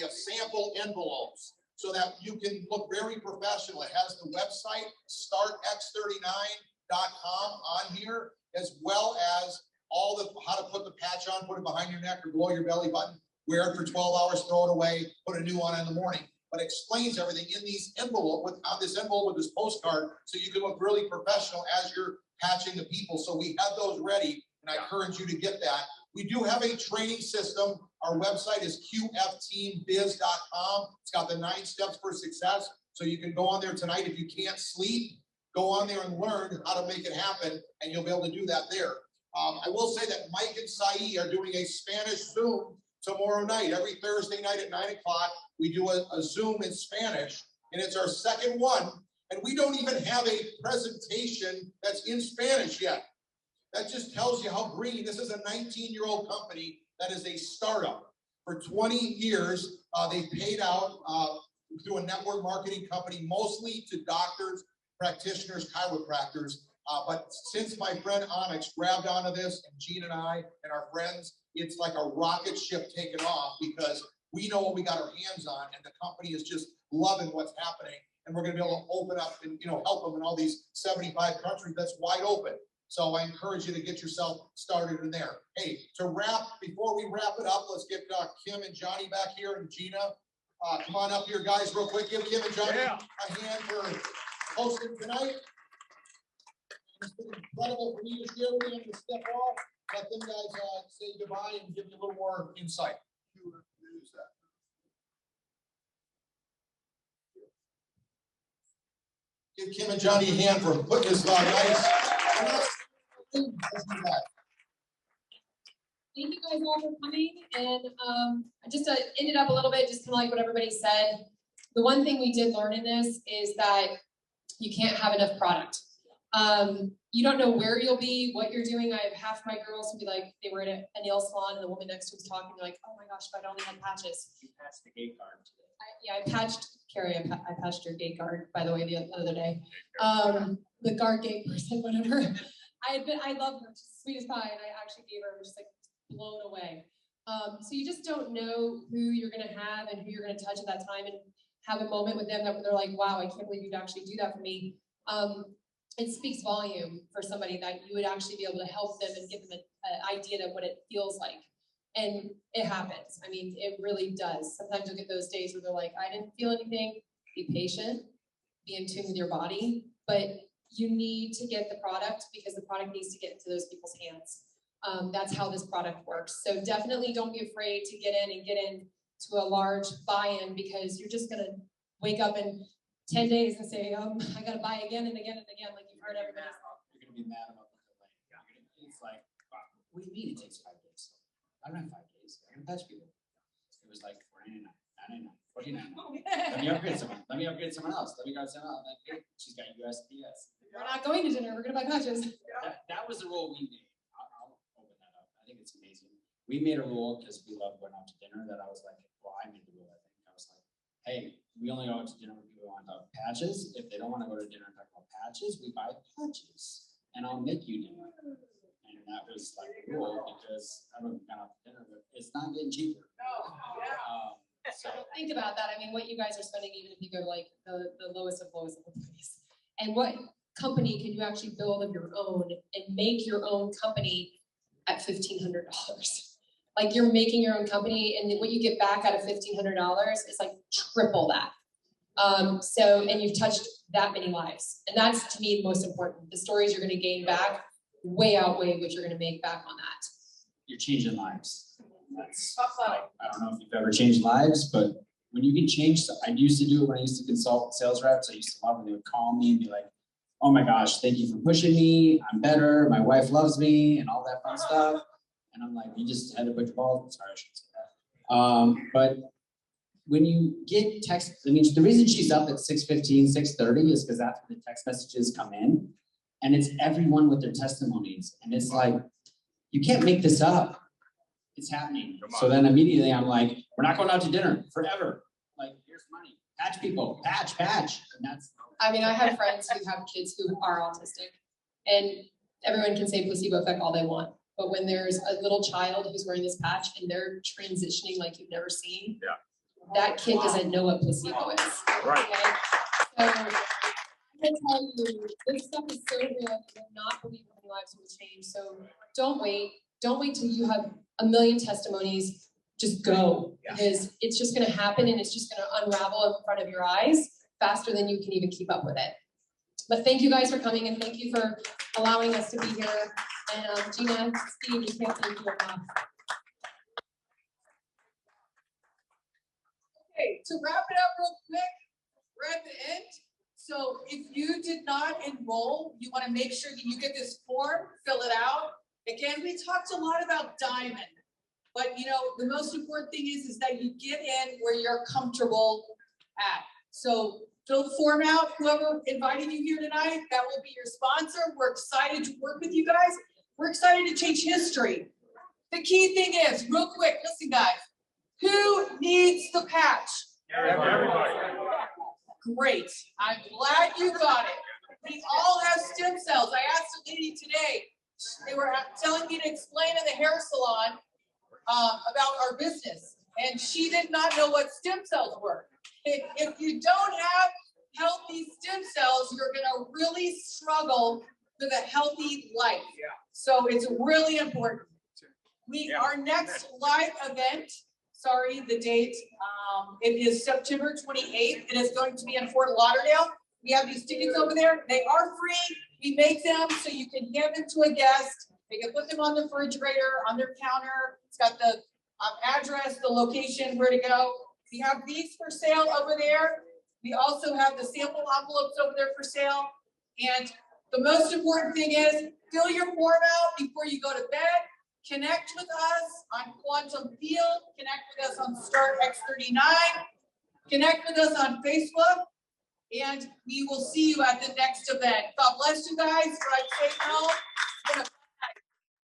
have sample envelopes so that you can look very professional. It has the website startx39.com on here, as well as all the how to put the patch on, put it behind your neck or below your belly button, wear it for 12 hours, throw it away, put a new one in the morning. But explains everything in these envelope on this envelope with this postcard, so you can look really professional as you're patching the people. So we have those ready, and I encourage you to get that. We do have a training system. Our website is qfteambiz.com. It's got the 9 steps for success. So you can go on there tonight. If you can't sleep, go on there and learn how to make it happen, and you'll be able to do that there. I will say that Mike and Saeed are doing a Spanish Zoom tomorrow night. Every Thursday night at 9 o'clock, we do a Zoom in Spanish, and it's our second one. And we don't even have a presentation that's in Spanish yet. That just tells you how green. This is a 19-year-old company that is a startup. For 20 years, they paid out through a network marketing company, mostly to doctors, practitioners, chiropractors. But since my friend Onyx grabbed onto this, and Gene and I and our friends, it's like a rocket ship taking off, because we know what we got our hands on, and the company is just loving what's happening. And we're going to be able to open up and help them in all these 75 countries. That's wide open. So I encourage you to get yourself started in there. Hey, before we wrap it up, let's get Kim and Johnny back here, and Gina. Come on up here, guys, real quick. Give Kim and Johnny a hand for hosting tonight. It's been incredible for me to share with them to step off. Let them guys say goodbye and give you a little more insight. Give Kim and Johnny a hand for putting this nice. Thank you guys all for coming, and I just ended up a little bit just kind of like what everybody said. The one thing we did learn in this is that you can't have enough product. You don't know where you'll be, what you're doing. I have half my girls who be like, they were at a nail salon, and the woman next to was talking, like, oh my gosh, if I only had patches. You patched the gate guard today. I patched, Carrie, I patched your gate guard, by the way, the other day. The guard gate person, whatever. I love her, she's sweet as pie, and I actually gave her, just like blown away. So you just don't know who you're gonna have and who you're gonna touch at that time, and have a moment with them that they're like, wow, I can't believe you'd actually do that for me. It speaks volume for somebody that you would actually be able to help them and give them an idea of what it feels like. And it happens. I mean, it really does. Sometimes you'll get those days where they're like, I didn't feel anything. Be patient, be in tune with your body, but you need to get the product, because the product needs to get into those people's hands. That's how this product works. So definitely don't be afraid to get in to a large buy-in, because you're just gonna wake up in 10 days and say, I gotta buy again and again and again, like you've heard everybody. You're gonna be mad about the delay. It's like, wow, what do you mean it takes 5 days? I don't have 5 days. I'm gonna patch people. It was like $4.99, $9.99, $49. Let me upgrade someone. Let me upgrade someone else. Let me grab someone else. Like, hey, she's got USPS. We're not going to dinner. We're gonna buy patches. That was the rule we made. I'll open that up. I think it's amazing. We made a rule because we love going out to dinner that I was like, well, I made the rule, I think. I was like, hey, we only go out to dinner when people want to talk patches. If they don't want to go to dinner and talk about patches, we buy patches, and I'll make you dinner. And that was like the rule, because I don't know if you've gone out to dinner, but it's not getting cheaper. So think about that. I mean, what you guys are spending, even if you go to like the lowest of lowest of the place, and what company can you actually build of your own and make your own company at $1,500? Like, you're making your own company, and what you get back out of $1,500 is like triple that. And you've touched that many lives, and that's, to me, the most important. The stories you're going to gain back way outweigh what you're going to make back on that. You're changing lives. That's like, I don't know if you've ever changed lives, but when you can change, I used to do it when I used to consult sales reps. I used to love when they would call me and be like, oh my gosh, thank you for pushing me. I'm better. My wife loves me, and all that fun stuff. And I'm like, you just had to put your balls. Sorry, I shouldn't say that. But when you get text, I mean, the reason she's up at 6:15, 6:30 is because that's when the text messages come in. And it's everyone with their testimonies. And it's like, you can't make this up. It's happening. So then immediately I'm like, we're not going out to dinner forever. Like, here's money. Patch people, patch. And that's. I mean, I have friends who have kids who are autistic, and everyone can say placebo effect all they want. But when there's a little child who's wearing this patch and they're transitioning like you've never seen, that kid doesn't know what placebo is. Right. Okay? So I'm gonna tell you, this stuff is so real. You will not believe how many lives will change. So don't wait. Don't wait till you have a million testimonies. Just go, because it's just gonna happen and it's just gonna unravel in front of your eyes faster than you can even keep up with it. But thank you guys for coming, and thank you for allowing us to be here. And Gina, Steve, you can't thank you enough. Okay, to wrap it up real quick, we're at the end. So if you did not enroll, you want to make sure that you get this form, fill it out. Again, we talked a lot about Diamond, but you know, the most important thing is that you get in where you're comfortable at. So fill the form out. Whoever invited you here tonight, that will be your sponsor. We're excited to work with you guys. We're excited to change history. The key thing is, real quick, listen guys, who needs the patch? Everybody. Great, I'm glad you got it. We all have stem cells. I asked a lady today, they were telling me to explain in the hair salon about our business, and she did not know what stem cells were. If you don't have healthy stem cells, you're gonna really struggle with a healthy life. So it's really important. Our next live event, sorry, the date, it is September 28th. It is going to be in Fort Lauderdale. We have these tickets over there. They are free. We make them so you can give them to a guest. They can put them on the refrigerator, on their counter. It's got the address, the location, where to go. We have these for sale over there. We also have the sample envelopes over there for sale. And the most important thing is, fill your form out before you go to bed. Connect with us on Quantum Field. Connect with us on Start X39. Connect with us on Facebook. And we will see you at the next event. God bless you guys. Drive safe home.